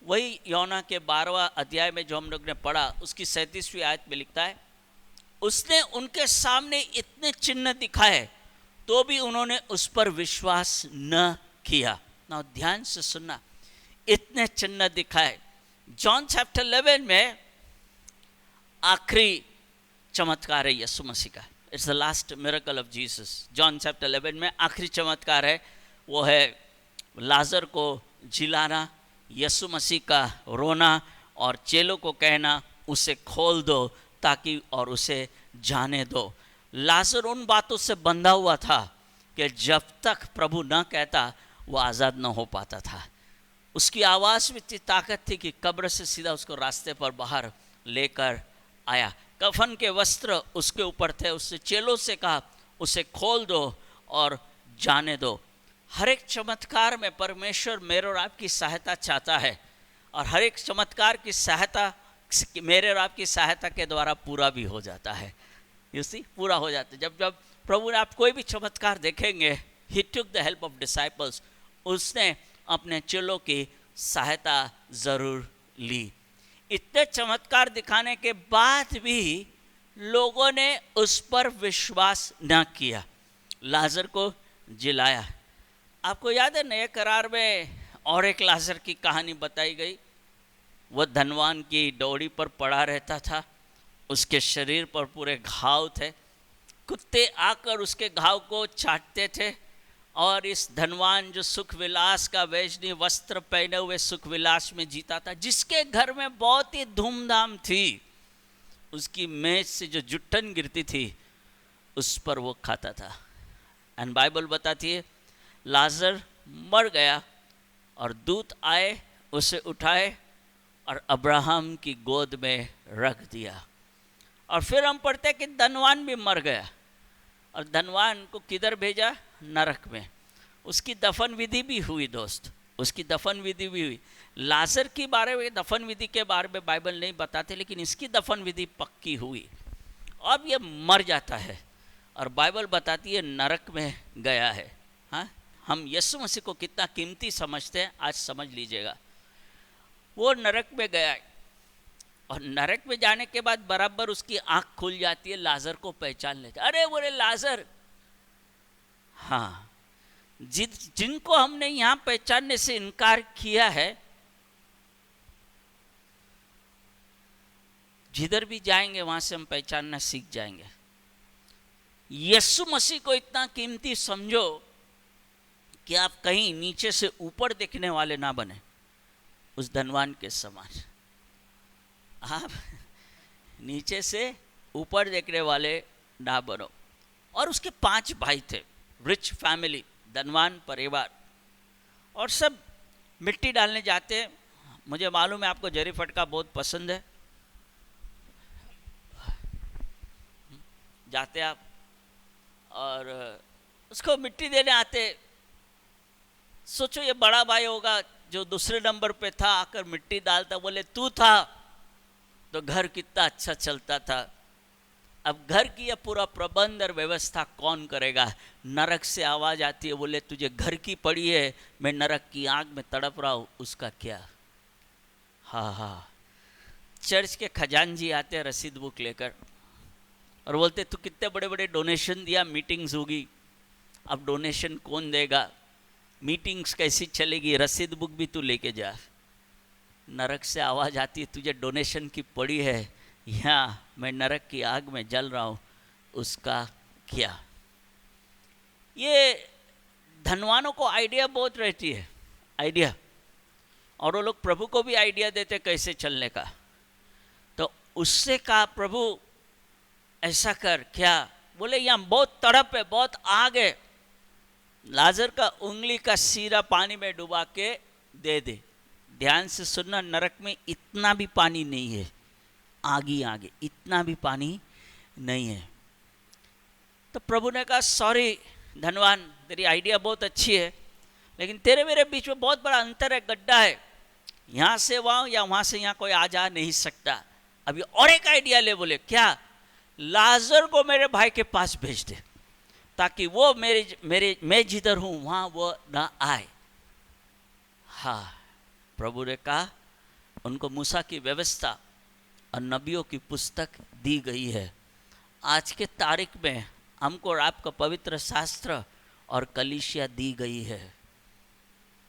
वही योना के 12वां अध्याय में जो हम लोग ने पढ़ा, उसकी 37वीं आयत में लिखता है, उसने उनके सामने इतने चिन्ह दिखाए तो भी उन्होंने उस पर विश्वास न किया। ना ध्यान से सुनना, इतने चिन्ह दिखाए। जॉन चैप्टर 11 में आखिरी चमत्कार है यीशु मसीह का, it's the last miracle of Jesus. John chapter 11 में आखिरी चमत्कार है, वो है लाजर को जिलाना, यीशु मसीह का रोना और चेलों को कहना उसे खोल दो ताकि और उसे जाने दो। लाजर उन बातों से बंधा हुआ था कि जब तक प्रभु न कहता वो आज़ाद न हो पाता था। उसकी आवाज़ में इतनी ताकत थी कि कब्र से सीधा उसको रास्ते पर बाहर लेकर आया। कफन के वस्त्र उसके ऊपर थे, उससे चेलों से कहा उसे खोल दो और जाने दो। हर एक चमत्कार में परमेश्वर मेरे और आपकी सहायता चाहता है, और हर एक चमत्कार की सहायता मेरे और आपकी सहायता के द्वारा पूरा भी हो जाता है। यू सी, पूरा हो जाता है। जब जब प्रभु ने आप कोई भी चमत्कार देखेंगे, he took the help of disciples, उसने अपने चेलों की सहायता ज़रूर ली। इतने चमत्कार दिखाने के बाद भी लोगों ने उस पर विश्वास न किया। लाजर को जिलाया। आपको याद है नए करार में और एक लाजर की कहानी बताई गई। वह धनवान की डोरी पर पड़ा रहता था, उसके शरीर पर पूरे घाव थे, कुत्ते आकर उसके घाव को चाटते थे, और इस धनवान जो सुख विलास का वैष्णवी वस्त्र पहने हुए सुख विलास में जीता था, जिसके घर में बहुत ही धूमधाम थी, उसकी मेज से जो जुट्टन गिरती थी उस पर वो खाता था। एंड बाइबल बताती है लाजर मर गया और दूत आए, उसे उठाए और अब्राहम की गोद में रख दिया। और फिर हम पढ़ते हैं कि धनवान भी मर गया, और धनवान को किधर भेजा? नरक में। उसकी दफन विधि भी हुई दोस्त, उसकी दफन विधि भी हुई। लाजर की बारे में, दफन विधि के बारे में बाइबल नहीं बताते, लेकिन इसकी दफन विधि पक्की हुई। अब ये मर जाता है और बाइबल बताती है नरक में गया है। हाँ, हम यीशु मसीह को कितना कीमती समझते हैं, आज समझ लीजिएगा। वो नरक में गया है, और नरक में जाने के बाद बराबर उसकी आंख खुल जाती है, लाजर को पहचान लेते। अरे बोले लाजर, हाँ, जिनको हमने यहाँ पहचानने से इनकार किया है, जिधर भी जाएंगे वहां से हम पहचानना सीख जाएंगे। यीशु मसीह को इतना कीमती समझो कि आप कहीं नीचे से ऊपर देखने वाले ना बने, उस धनवान के समान। आप नीचे से ऊपर देखने वाले ना बनो। और उसके 5 भाई थे, रिच फैमिली, धनवान परिवार, और सब मिट्टी डालने जाते हैं। मुझे मालूम है आपको जरी फटका बहुत पसंद है, जाते आप और उसको मिट्टी देने आते। सोचो ये बड़ा भाई होगा जो दूसरे नंबर पे था, आकर मिट्टी डालता। बोले तू था तो घर कितना अच्छा चलता था, अब घर की यह पूरा प्रबंध और व्यवस्था कौन करेगा? नरक से आवाज आती है, बोले तुझे घर की पड़ी है, मैं नरक की आग में तड़प रहा हूँ, उसका क्या? हाँ हाँ, चर्च के खजानजी आते हैं रसीद बुक लेकर और बोलते तू कितने बड़े बड़े डोनेशन दिया, मीटिंग्स होगी, अब डोनेशन कौन देगा, मीटिंग्स कैसी चलेगी, रसीद बुक भी तू लेके जा। नरक से आवाज़ आती है, तुझे डोनेशन की पड़ी है, यहाँ मैं नरक की आग में जल रहा हूँ, उसका क्या? ये धनवानों को आइडिया बहुत रहती है, आइडिया, और वो लोग प्रभु को भी आइडिया देते कैसे चलने का। तो उससे कहा प्रभु ऐसा कर, क्या? बोले यहाँ बहुत तड़प है, बहुत आग है, लाजर का उंगली का सीरा पानी में डुबा के दे दे। ध्यान से सुनना, नरक में इतना भी पानी नहीं है, आगे आगे इतना भी पानी नहीं है। तो प्रभु ने कहा सॉरी धनवान, तेरी आइडिया बहुत अच्छी है, लेकिन तेरे मेरे बीच में बहुत बड़ा अंतर है, गड्ढा है, यहाँ से वहाँ या वहाँ से यहाँ कोई आ जा नहीं सकता। अभी और एक आइडिया ले। बोले क्या? लाजर को मेरे भाई के पास भेज दे, ताकि वो मैं जिधर हूँ वहाँ वो ना आए। हाँ, प्रभु ने कहा उनको मूसा की व्यवस्था और नबियों की पुस्तक दी गई है। आज के तारीख में हमको और आपको पवित्र शास्त्र और कलीसिया दी गई है।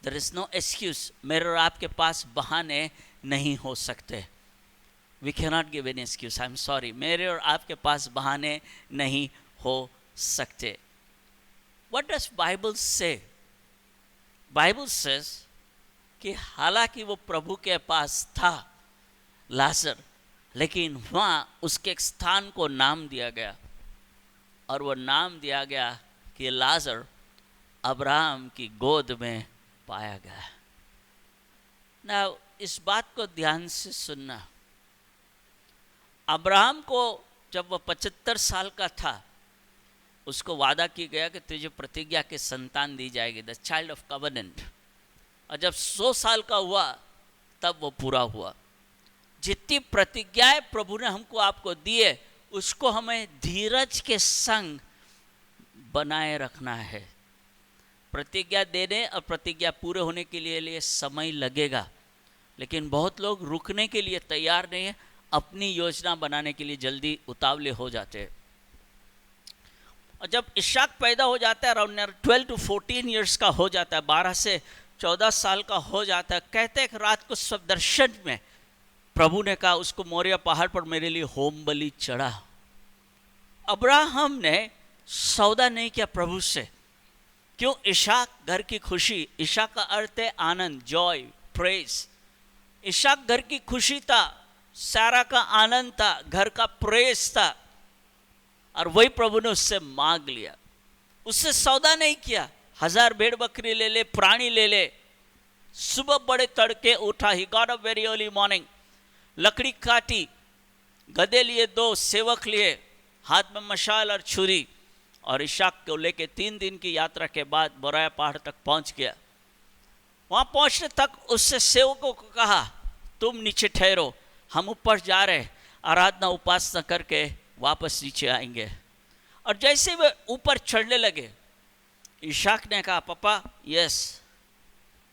देयर इज नो एक्सक्यूज, मेरे और आपके पास बहाने नहीं हो सकते। We can not give any excuse, I am sorry, मेरे और आपके पास बहाने नहीं हो सकते। What does Bible say? Bible says कि हालांकि वो प्रभु के पास था लाजर, लेकिन वहाँ उसके एक स्थान को नाम दिया गया, और वो नाम दिया गया कि लाजर अब्राहम की गोद में पाया गया। ना इस बात को ध्यान से सुनना, अब्राहम को जब वह 75 साल का था, उसको वादा किया गया कि तुझे प्रतिज्ञा के संतान दी जाएगी, द चाइल्ड ऑफ कवेनेंट। और जब 100 साल का हुआ तब वो पूरा हुआ। जितनी प्रतिज्ञाएं प्रभु ने हमको आपको दिए, उसको हमें धीरज के संग बनाए रखना है। प्रतिज्ञा देने और प्रतिज्ञा पूरे होने के लिए समय लगेगा, लेकिन बहुत लोग रुकने के लिए तैयार नहीं है, अपनी योजना बनाने के लिए जल्दी उतावले हो जाते हैं। और जब इशाक पैदा हो जाता है, अराउंड 12 to 14 ईयर्स का हो जाता है, 12 से 14 साल का हो जाता है, कहते हैं रात को सब दर्शन में प्रभु ने कहा उसको मोरिया पहाड़ पर मेरे लिए होम बलि चढ़ा। अब्राहम ने सौदा नहीं किया प्रभु से। क्यों? इशाक घर की खुशी, इशाक का अर्थ है आनंद, जॉय, प्रेज। इशाक घर की खुशी था, सारा का आनंद था, घर का प्रेज था, और वही प्रभु ने उससे मांग लिया। उससे सौदा नहीं किया, 1000 भेड़ बकरी ले ले, प्राणी ले ले। सुबह बड़े तड़के उठा, he got up very early morning, लकड़ी काटी, गधे लिए 2, सेवक लिए, हाथ में मशाल और छुरी, और इशाक को लेके 3 दिन की यात्रा के बाद बोराया पहाड़ तक पहुंच गया। वहां पहुंचने तक उससे सेवकों को कहा, तुम नीचे ठहरो, हम ऊपर जा रहे, आराधना उपासना करके वापस नीचे आएंगे। और जैसे वे ऊपर चढ़ने लगे, इशाक ने कहा, पापा यस,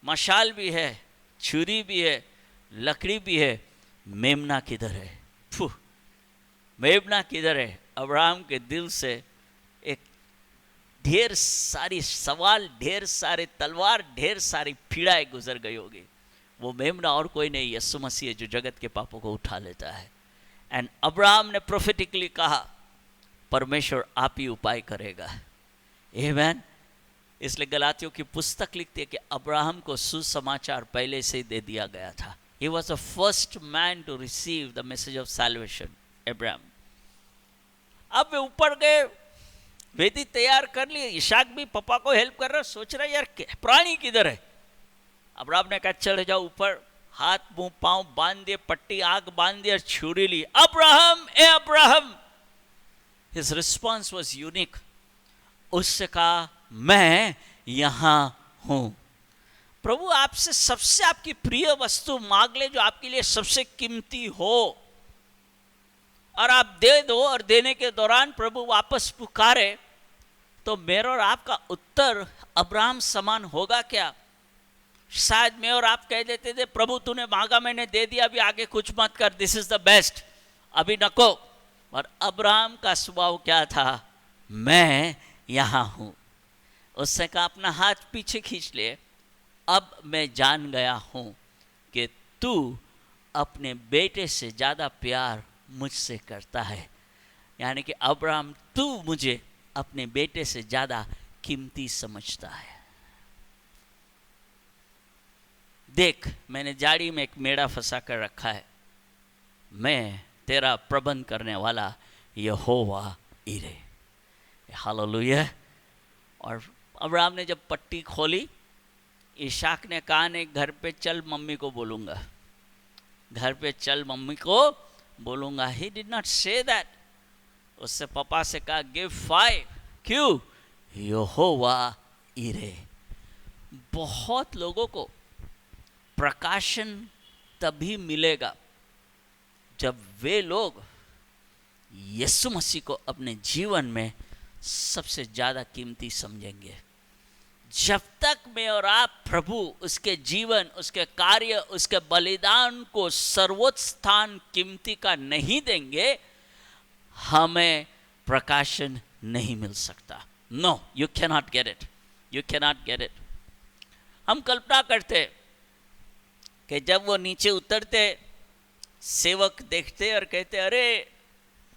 मशाल भी है, छुरी भी है, लकड़ी भी है, मेमना किधर है? मेमना किधर है? अब्राहम के दिल से एक ढेर सारी सवाल, ढेर सारे तलवार, ढेर सारी पीड़ाएं गुजर गई होगी। वो मेमना और कोई नहीं, यीशु मसीह है, जो जगत के पापों को उठा लेता है। एंड अब्राहम ने प्रोफेटिकली कहा, परमेश्वर आप ही उपाय करेगा। आमेन। इसलिए गलातियों की पुस्तक लिखती है कि अब्राहम को सुसमाचार पहले से ही दे दिया गया था। He was the first man to receive the message of salvation, Abraham. अब वे ऊपर गए, वेदी तैयार कर ली, इशाक भी पापा को हेल्प कर रहा, सोच रहा यार प्राणी किधर है? अब्राहम ने कहा चढ़ जाओ ऊपर, हाथ मुंह पांव बांध दिए, पट्टी आग बांध दी और छुरी ली। अब्राहम, ए Abraham! His response was unique. उससे कहा, मैं यहां हूं। प्रभु आपसे सबसे आपकी प्रिय वस्तु मांग ले, जो आपके लिए सबसे कीमती हो, और आप दे दो, और देने के दौरान प्रभु वापस पुकारे, तो मेरा और आपका उत्तर अब्राहम समान होगा क्या? शायद मैं और आप कह देते थे, प्रभु तूने मांगा, मैंने दे दिया, अभी आगे कुछ मत कर, दिस इज द बेस्ट, अभी नको। और अब्राहम का स्वभाव क्या था? मैं यहां हूं। उससे कहा, अपना हाथ पीछे खींच ले, अब मैं जान गया हूं कि तू अपने बेटे से ज्यादा प्यार मुझसे करता है। यानी कि अब्राहम, तू मुझे अपने बेटे से ज्यादा कीमती समझता है। देख, मैंने जाड़ी में एक मेढ़ा फंसा कर रखा है, मैं तेरा प्रबंध करने वाला यहोवा इरे। हालेलुया। और अब्राहम ने जब पट्टी खोली, इशाक ने कहा, नहीं घर पे चल, मम्मी को बोलूंगा, घर पे चल, मम्मी को बोलूंगा। He did not say that. उससे पापा से कहा, गिव 5। क्यों? यहोवा इरे। बहुत लोगों को प्रकाशन तभी मिलेगा जब वे लोग यीशु मसीह को अपने जीवन में सबसे ज़्यादा कीमती समझेंगे। जब तक मैं और आप प्रभु, उसके जीवन, उसके कार्य, उसके बलिदान को सर्वोच्च स्थान कीमती का नहीं देंगे, हमें प्रकाशन नहीं मिल सकता। No, you can not get it, you can not get it. हम कल्पना करते कि जब वो नीचे उतरते, सेवक देखते और कहते, अरे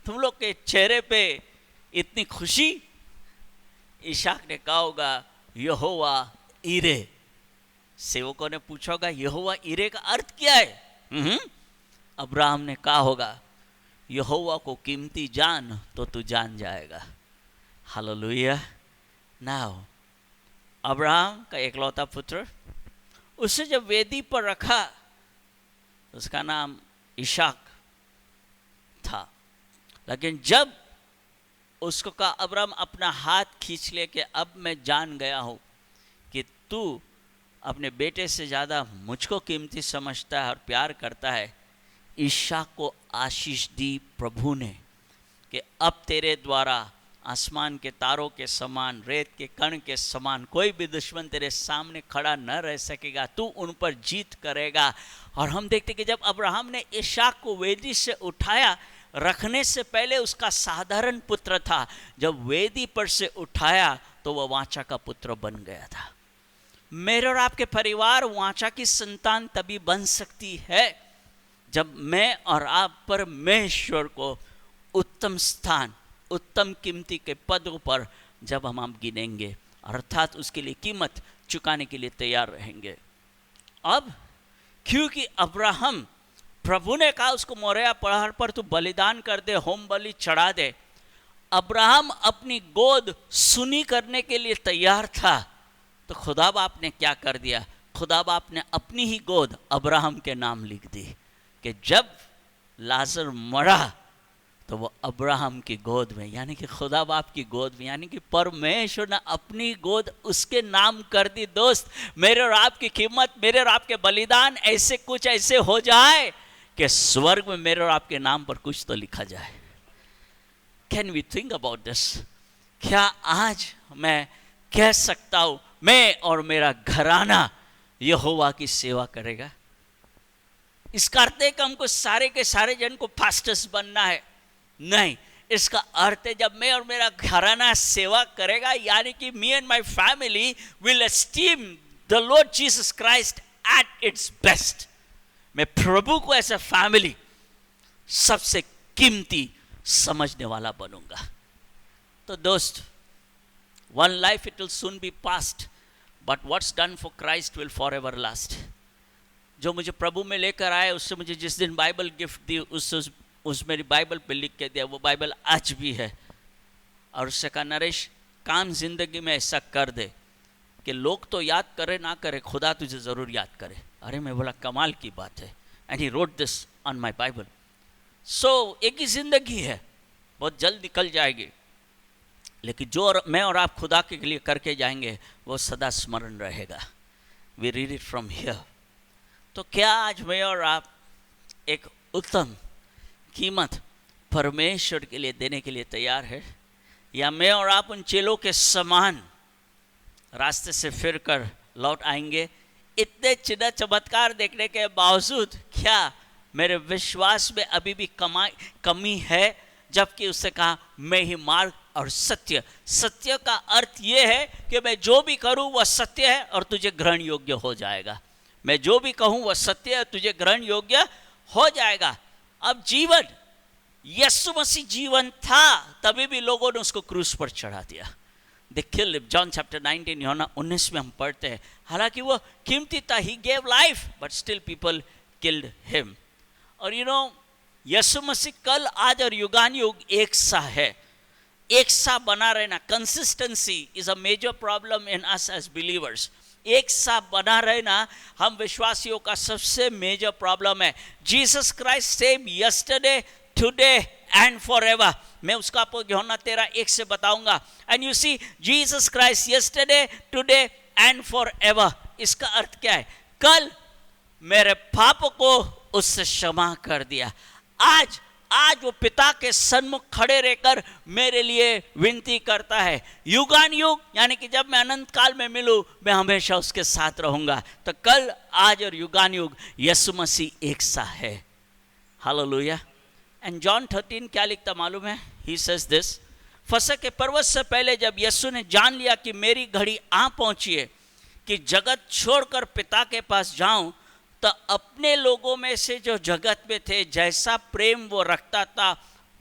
तुम लोग के चेहरे पे इतनी खुशी। इशाक ने कहा होगा, यहोवा इरे। सेवकों ने पूछा होगा, यहोवा इरे का अर्थ क्या है? अब्राहम ने कहा होगा, यहोवा को कीमती जान तो तू जान जाएगा। हालेलुया। नाउ अब्राहम का एकलौता पुत्र, उसे जब वेदी पर रखा, उसका नाम इशाक था। लेकिन जब उसको कहा, अब्राहम अपना हाथ खींच ले कि अब मैं जान गया हूं कि तू अपने बेटे से ज़्यादा मुझको कीमती समझता है और प्यार करता है, इशाक को आशीष दी प्रभु ने कि अब तेरे द्वारा आसमान के तारों के समान, रेत के कण के समान कोई भी दुश्मन तेरे सामने खड़ा न रह सकेगा, तू उन पर जीत करेगा। और हम देखते कि जब अब्राहम ने इशाक को वेदी से उठाया, रखने से पहले उसका साधारण पुत्र था, जब वेदी पर से उठाया तो वह वाचा का पुत्र बन गया था। मेरे और आपके परिवार वाचा की संतान तभी बन सकती है जब मैं और आप परमेश्वर को उत्तम स्थान, उत्तम कीमती के पदों पर जब हम गिनेंगे, अर्थात उसके लिए कीमत चुकाने के लिए तैयार रहेंगे। अब क्योंकि अब्राहम, प्रभु ने कहा उसको मोरिया पहाड़ पर तू बलिदान कर दे, होम बलि चढ़ा दे, अब्राहम अपनी गोद सुनी करने के लिए तैयार था। तो खुदा बाप ने क्या कर दिया, खुदा बाप ने अपनी ही गोद अब्राहम के नाम लिख दी कि जब लाजर मरा तो वो अब्राहम की गोद में, यानी कि खुदा बाप की गोद में, यानी कि परमेश्वर ने अपनी गोद उसके नाम कर दी। दोस्त, मेरे और आपकी कीमत, मेरे और आपके बलिदान ऐसे कुछ ऐसे हो जाए कि स्वर्ग में मेरे और आपके नाम पर कुछ तो लिखा जाए। Can we think about this? क्या आज मैं कह सकता हूं मैं और मेरा घराना यहोवा की सेवा करेगा? इसका अर्थ है कि हमको सारे के सारे जन को पास्टर्स बनना है? नहीं, इसका अर्थ है जब मैं और मेरा घराना सेवा करेगा, यानी कि me and my family will esteem the Lord Jesus Christ at its best. मैं प्रभु को ऐसा फैमिली सबसे कीमती समझने वाला बनूंगा। तो दोस्त, one life it will soon be past, but what's done for Christ will for ever last. जो मुझे प्रभु में लेकर आए, उससे मुझे जिस दिन बाइबल गिफ्ट दी, उस मेरी बाइबल पे लिख के दिया, वो बाइबल आज भी है। और उससे कहा, नरेश, काम जिंदगी में ऐसा कर दे कि लोग तो याद करे ना करे, खुदा तुझे ज़रूर याद करे। अरे मैं बोला, कमाल की बात है। And he wrote this on my Bible. So एक ही जिंदगी है, बहुत जल्द निकल जाएगी, लेकिन जो मैं और आप खुदा के लिए करके जाएंगे वो सदा स्मरण रहेगा। We read it from here. तो क्या आज मैं और आप एक उत्तम कीमत परमेश्वर के लिए देने के लिए तैयार है, या मैं और आप उन चेलों के समान रास्ते से फिर कर लौट आएंगे? इतने चिन्ह चमत्कार देखने के बावजूद क्या मेरे विश्वास में अभी भी कमी है? जबकि उससे कहा, मैं ही मार्ग और सत्य। सत्य का अर्थ ये है कि मैं जो भी करूं वह सत्य है और तुझे ग्रहण योग्य हो जाएगा। मैं जो भी कहूं वह सत्य है, तुझे ग्रहण योग्य हो जाएगा। अब जीवन, यीशु मसीह जीवन था, तभी भी लोगों ने उसको क्रूस पर चढ़ा दिया। They killed him. John chapter 19, यूहन्ना 19 में हम पढ़ते हैं। हालांकि वो कीमती था, he gave life, but still people killed him. और यीशु मसीह कल, आज और युगान युग एक सा है। एक सा बना रहना, consistency is a major problem in us as believers. एक सा बना रहना हम विश्वासियों का सबसे मेजर प्रॉब्लम है। Jesus Christ same yesterday, today and forever. मैं उसका आपको यूहन्ना 13:1 से बताऊंगा। And you see, Jesus Christ yesterday, today and forever. इसका अर्थ क्या है? कल मेरे पापों को उससे क्षमा कर दिया। आज वो पिता के सन्मुख खड़े रहकर मेरे लिए विनती करता है। युगान युग, यानी कि जब मैं अनंत काल में मिलूं, मैं हमेशा उसके साथ रहूंगा। तो कल, आज और युगान युग यीशु मसीह एक सा है। हालेलुया। एंड जॉन 13 क्या लिखता मालूम है? ही सेज दिस, फसह के पर्वत से पहले जब यीशु ने जान लिया कि मेरी घड़ी आ पहुंची है कि जगत छोड़कर पिता के पास जाऊं, तो अपने लोगों में से जो जगत में थे, जैसा प्रेम वो रखता था,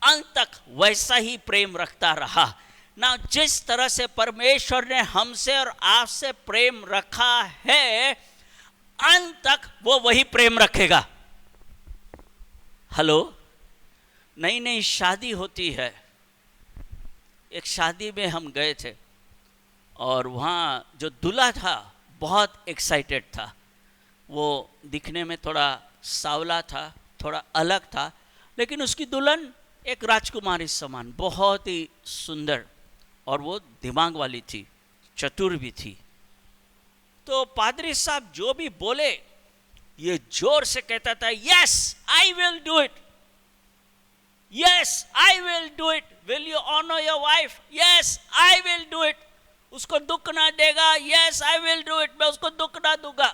अंत तक वैसा ही प्रेम रखता रहा। ना जिस तरह से परमेश्वर ने हमसे और आपसे प्रेम रखा है, अंत तक वो वही प्रेम रखेगा। हेलो, नई नई शादी होती है। एक शादी में हम गए थे और वहाँ जो दूल्हा था बहुत एक्साइटेड था। वो दिखने में थोड़ा सावला था, थोड़ा अलग था, लेकिन उसकी दुल्हन एक राजकुमारी समान, बहुत ही सुंदर, और वो दिमाग वाली थी, चतुर भी थी। तो पादरी साहब जो भी बोले, ये जोर से कहता था, yes I will do it, yes I will do it, will you honour your wife, yes I will do it, उसको दुख ना देगा, yes I will do it, मैं उसको दुख ना दूंगा।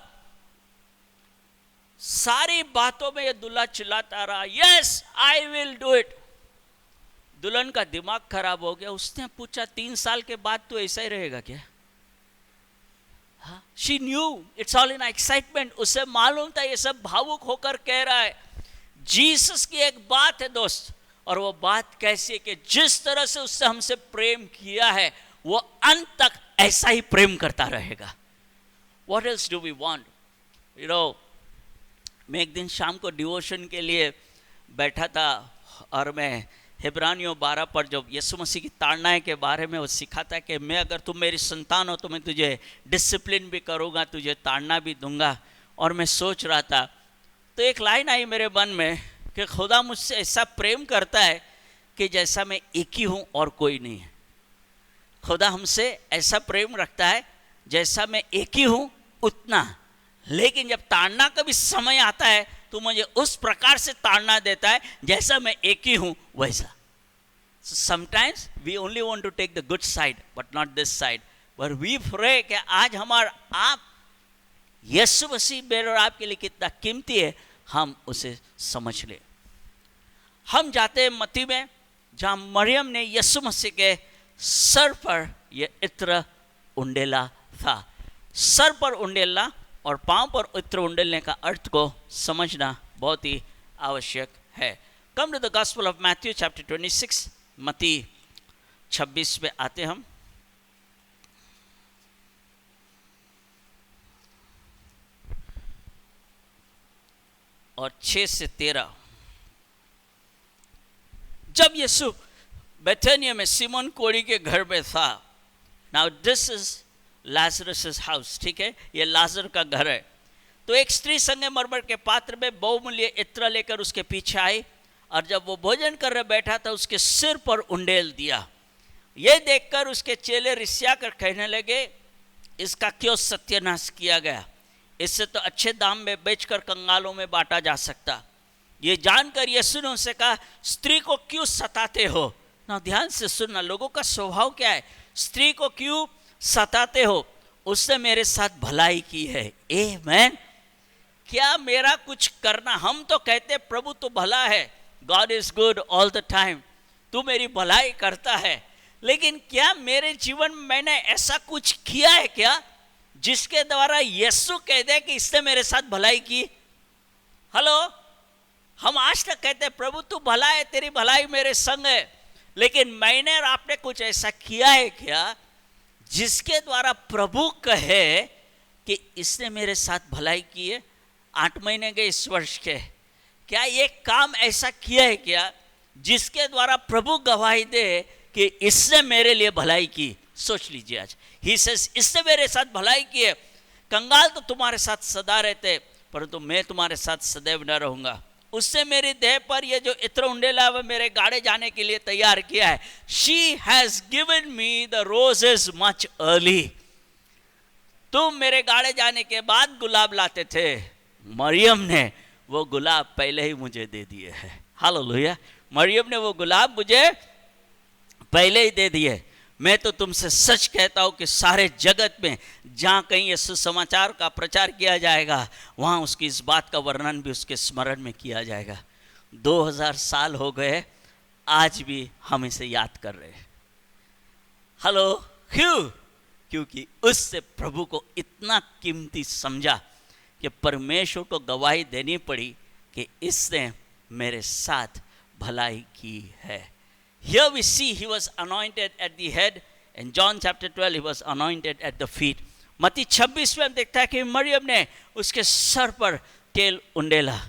सारी बातों में ये दूल्हा चिल्लाता रहा, yes I will do it. दुल्हन का दिमाग खराब हो गया। उसने पूछा, 3 साल के बाद तो ऐसा ही रहेगा क्या? She knew it's all in excitement. उसे मालूम था ये सब भावुक होकर कह रहा है। जीसस की एक बात है दोस्त, और वो बात कैसी है कि जिस तरह से उससे हमसे प्रेम किया है वो अंत तक ऐसा ही प्रेम करता रहेगा. What else do we want? You know, मैं एक दिन शाम को डिवोशन के लिए बैठा था और मैं हिब्रानियों 12 पर जो यीशु मसीह की ताड़नाएं के बारे में वो सिखाता है कि मैं अगर तुम मेरी संतान हो तो मैं तुझे डिसिप्लिन भी करूँगा, तुझे ताड़ना भी दूंगा. और मैं सोच रहा था तो एक लाइन आई मेरे मन में कि खुदा मुझसे ऐसा प्रेम करता है कि जैसा मैं एक ही हूँ और कोई नहीं है. खुदा हमसे ऐसा प्रेम रखता है जैसा मैं एक ही हूँ उतना, लेकिन जब ताड़ना का भी समय आता है तो मुझे उस प्रकार से ताड़ना देता है जैसा मैं एक ही हूँ वैसा. So sometimes we only want to take the good side but not this side. But we pray कि आज हमारा आप यीशु मसीह मेरे और आपके लिए कितना कीमती है हम उसे समझ लें. हम जाते हैं मत्ती में जहाँ मरियम ने यीशु मसीह के सर पर यह इत्र उंडेला था. सर पर उंडेलना और पांव पर इत्र उंडेलने का अर्थ को समझना बहुत ही आवश्यक है. Come to the gospel of Matthew chapter 26. मत्ती 26 पे आते हम. और 6 से 13. जब यीशु बेथानिया में सिमोन कोढ़ी के घर में था. Now this is Lazarus house, ठीक है, ये लाजर का घर है. तो एक स्त्री संगमरमर के पात्र में बहुमूल्य इत्र लेकर उसके पीछे आई और जब वो भोजन कर रहे बैठा था उसके सिर पर उंडेल दिया. ये देखकर उसके चेले रिसिया कर कहने लगे इसका क्यों सत्यानाश किया गया, इससे तो अच्छे दाम में बेचकर कंगालों में बांटा जा सकता. ये जानकर यीशु ने उनसे कहा स्त्री को क्यों सताते हो. ना ध्यान से सुनना, लोगों का स्वभाव क्या है. स्त्री को क्यों सताते हो, उसने मेरे साथ भलाई की है. आमेन. क्या मेरा कुछ करना, हम तो कहते प्रभु तो भला है, God is good all the time, तू मेरी भलाई करता है, लेकिन क्या मेरे जीवन में मैंने ऐसा कुछ किया है क्या जिसके द्वारा यीशु कह दे कि इसने मेरे साथ भलाई की. हेलो, हम आज तक कहते हैं प्रभु तू भला है, तेरी भलाई मेरे संग है, लेकिन मैंने और आपने कुछ ऐसा किया है क्या जिसके द्वारा प्रभु कहे कि इसने मेरे साथ भलाई की है. 8 महीने के इस वर्ष के, क्या ये काम ऐसा किया है क्या जिसके द्वारा प्रभु गवाही दे कि इसने मेरे लिए भलाई की. सोच लीजिए आज ही सेज इसने मेरे साथ भलाई की है. कंगाल तो तुम्हारे साथ सदा रहते परंतु मैं तुम्हारे साथ सदैव न रहूंगा. उससे मेरी देह पर ये जो इत्र उंडेला वह मेरे गाड़े जाने के लिए तैयार किया है. She has given me the roses much early. तुम मेरे गाड़े जाने के बाद गुलाब लाते थे, मरियम ने वो गुलाब पहले ही मुझे दे दिए है. हालेलुया. मरियम ने वो गुलाब मुझे पहले ही दे दिए. मैं तो तुमसे सच कहता हूँ कि सारे जगत में जहाँ कहीं ये सुसमाचार का प्रचार किया जाएगा वहाँ उसकी इस बात का वर्णन भी उसके स्मरण में किया जाएगा. 2000 साल हो गए, आज भी हम इसे याद कर रहे हैं. हेलो, क्यों? क्योंकि उससे प्रभु को इतना कीमती समझा कि परमेश्वर को गवाही देनी पड़ी कि इसने मेरे साथ भलाई की है. Here we see he was anointed at the head. In John chapter 12 he was anointed at the feet. मत्ती 26 में हम देखता है कि मरियम ने उसके सर पर तेल उंडेला,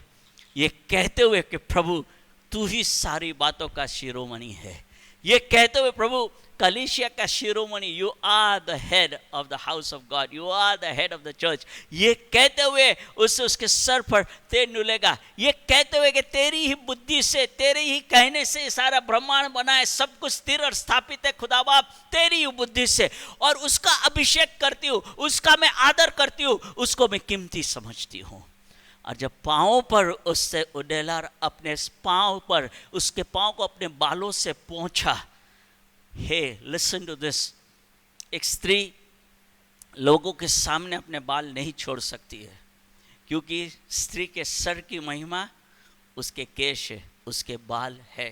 ये कहते हुए कि प्रभु तू ही सारी बातों का शिरोमणि है. ये कहते हुए प्रभु कलीसिया का शिरोमणि, you are the head of the house of God, you are the head of the church. ये कहते हुए उससे उसके सर पर तेल डुलेगा. ये कहते हुए कि तेरी ही बुद्धि से, तेरे ही कहने से सारा ब्रह्मांड बना है, सब कुछ स्थिर और स्थापित है खुदा बाप तेरी ही बुद्धि से, और उसका अभिषेक करती हूँ, उसका मैं आदर करती हूँ, उसको मैं कीमती समझती हूँ. और जब पाँव पर उससे उडेला, अपने पाँव पर उसके पाँव को अपने बालों से पोंछा. हे लिसन टू दिस, एक स्त्री लोगों के सामने अपने बाल नहीं छोड़ सकती है, क्योंकि स्त्री के सर की महिमा उसके केश है, उसके बाल है.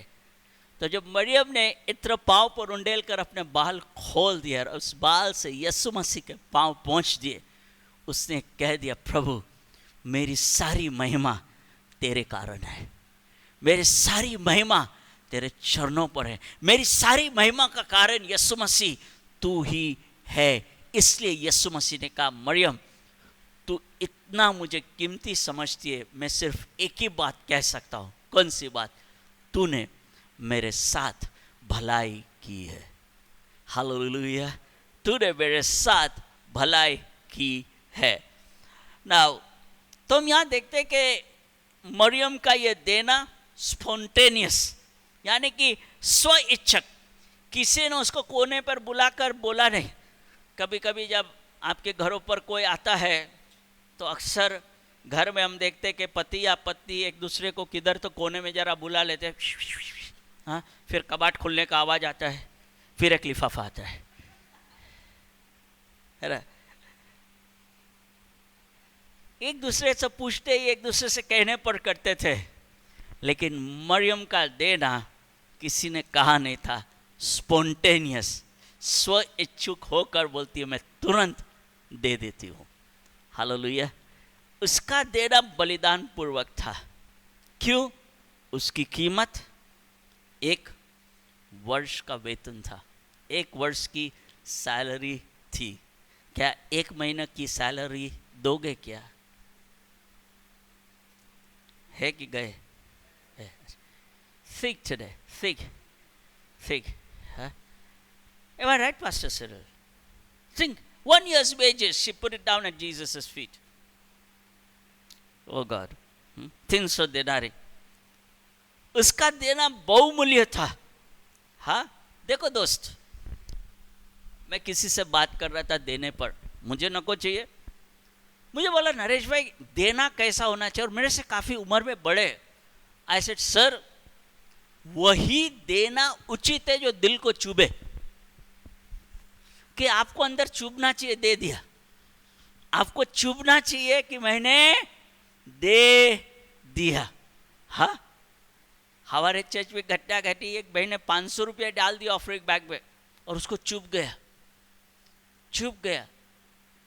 तो जब मरियम ने इत्र पाँव पर उंडेल कर अपने बाल खोल दिया और उस बाल से यीशु मसीह के पाँव पहुँच दिए, उसने कह दिया प्रभु मेरी सारी महिमा तेरे कारण है, मेरी सारी महिमा तेरे चरणों पर है। मेरी सारी महिमा का कारण यीशु मसीह तू ही है। इसलिए यीशु मसीह ने कहा, मरियम तू इतना मुझे कीमती समझती है, मैं सिर्फ एक ही बात कह सकता हूँ। कौन सी बात? तूने मेरे साथ भलाई की है। हालेलुया, तूने मेरे साथ भलाई की है। नाउ तो हम यहाँ देखते कि मरियम का ये देना स्पॉन्टेनियस, यानी कि स्व इच्छक, किसी ने उसको कोने पर बुलाकर बोला नहीं। कभी कभी जब आपके घरों पर कोई आता है तो अक्सर घर में हम देखते कि पति या पत्नी एक दूसरे को किधर तो कोने में जरा बुला लेते हैं, हाँ, फिर कबाट खुलने का आवाज़ आता है, फिर एक लिफाफा आता है ना? एक दूसरे से पूछते ही एक दूसरे से कहने पर करते थे, लेकिन मरियम का देना किसी ने कहा नहीं था, स्पॉन्टेनियस, स्व इच्छुक होकर बोलती है मैं तुरंत दे देती हूँ। हालेलुया। उसका देना बलिदान पूर्वक था। क्यों? उसकी कीमत एक वर्ष का वेतन था, एक वर्ष की सैलरी थी। क्या एक महीने की सैलरी दोगे क्या? है कि गए? Think today, think. Huh? Am I right, Pastor Cyril? Think, 1 year's wages, she put it down at Jesus' feet. Oh God, 300 देनारी, उसका देना बहुमूल्य था। हाँ, देखो दोस्त, मैं किसी से बात कर रहा था देने पर, मुझे नको चाहिए, मुझे बोला नरेश भाई देना कैसा होना चाहिए, और मेरे से काफ़ी उम्र में बड़े। आई सेड सर, वही देना उचित है जो दिल को चुभे, कि आपको अंदर चुभना चाहिए, दे दिया। आपको चुभना चाहिए कि मैंने दे दिया। हाँ, हमारे चर्च में घटना घटी, एक बहन ने 500 रुपया डाल दिया ऑफरिंग बैग में और उसको चुभ गया।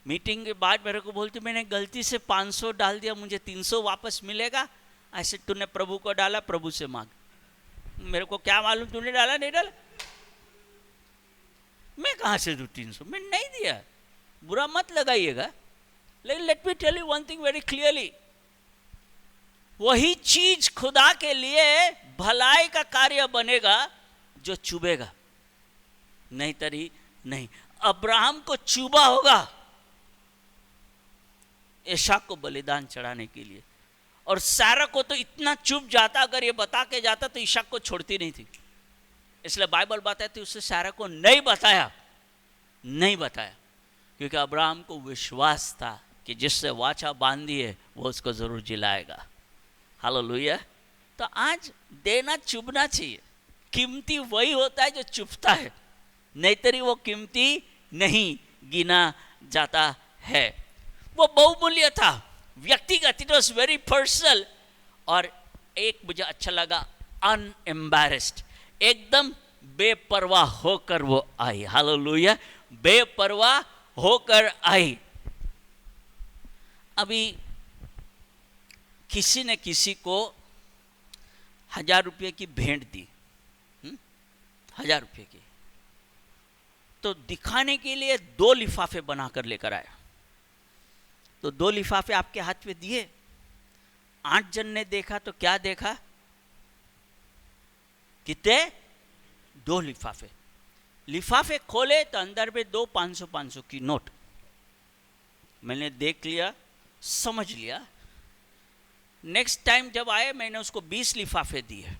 मीटिंग के बाद मेरे को बोलती मैंने गलती से 500 डाल दिया, मुझे 300 वापस मिलेगा। ऐसे तूने प्रभु को डाला, प्रभु से मांग। मेरे को क्या मालूम तूने डाला नहीं डाला, मैं कहाँ से दूँ 300, मैं नहीं दिया, बुरा मत लगाइएगा। लेकिन let me tell you one thing very clearly, वही चीज खुदा के लिए भलाई का कार्य बनेगा जो चुभेगा, नहीं तरी नहीं। अब्राहम को चुभा होगा इसहाक को बलिदान चढ़ाने के लिए, और सारा को तो इतना चुभ जाता, अगर ये बता के जाता तो इसहाक को छोड़ती नहीं थी। इसलिए बाइबल बताती उससे सारा को नहीं बताया, क्योंकि अब्राहम को विश्वास था कि जिससे वाचा बांधी है वो उसको जरूर जिलाएगा। हालेलुया। तो आज देना चुभना चाहिए। कीमती वही होता है जो चुभता है, नहीं तरी वो कीमती नहीं गिना जाता है। वो बहुमूल्य था, व्यक्तिगत, इट वॉज वेरी पर्सनल। और एक मुझे अच्छा लगा, अनएम्बैरेस्ड, एकदम बेपरवाह होकर वो आई। हालेलुया, बेपरवाह होकर आई। अभी किसी ने किसी को 1000 रुपये की भेंट दी, 1000 रुपये की, तो दिखाने के लिए 2 लिफाफे बनाकर लेकर आया। तो 2 लिफाफे आपके हाथ में दिए, 8 जन ने देखा तो क्या देखा, कितने? 2 लिफाफे खोले तो अंदर में 2 500 की नोट। मैंने देख लिया, समझ लिया। नेक्स्ट टाइम जब आए मैंने उसको 20 लिफाफे दिए।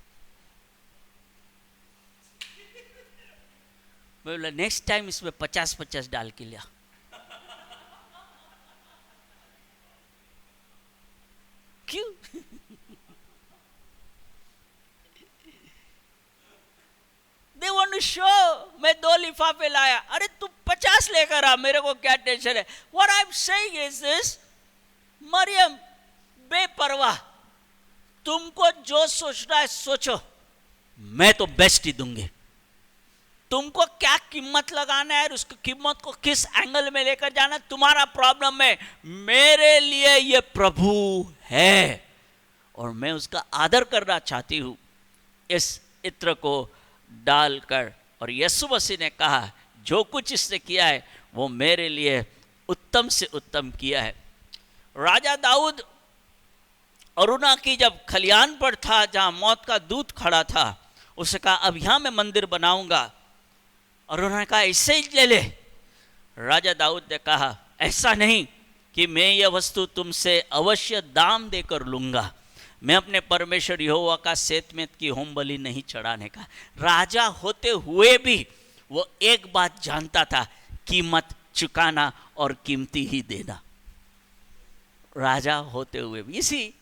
मैं बोला नेक्स्ट टाइम इसमें 50 डाल के लिया। क्यों? They want to show, मैं 2 लिफाफे लाया, अरे तू 50 लेकर आ, मेरे को क्या टेंशन है। What I'm saying is this, Maryam बेपरवाह, तुमको जो सोचना है सोचो, मैं तो बेस्ट ही दूंगी। तुमको क्या कीमत लगाना है, उसकी कीमत को किस एंगल में लेकर जाना तुम्हारा प्रॉब्लम है। मेरे लिए ये प्रभु है और मैं उसका आदर करना चाहती हूँ। इस इत्र को डालकर, और यीशु मसीह ने कहा जो कुछ इसने किया है वो मेरे लिए उत्तम से उत्तम किया है। राजा दाऊद अरुणा की जब खलियान पर था जहाँ मौत का दूत खड़ा था, उसने कहा अब यहाँ मैं मंदिर बनाऊंगा, और उन्होंने कहा ऐसे ही ले ले। राजा दाऊद ने कहा ऐसा नहीं कि मैं यह वस्तु तुमसे अवश्य दाम देकर लूँगा, मैं अपने परमेश्वर यहोवा का सेतमेत की होम बलि नहीं चढ़ाने का। राजा होते हुए भी वो एक बात जानता था, कीमत चुकाना और कीमती ही देना। राजा होते हुए भी इसी,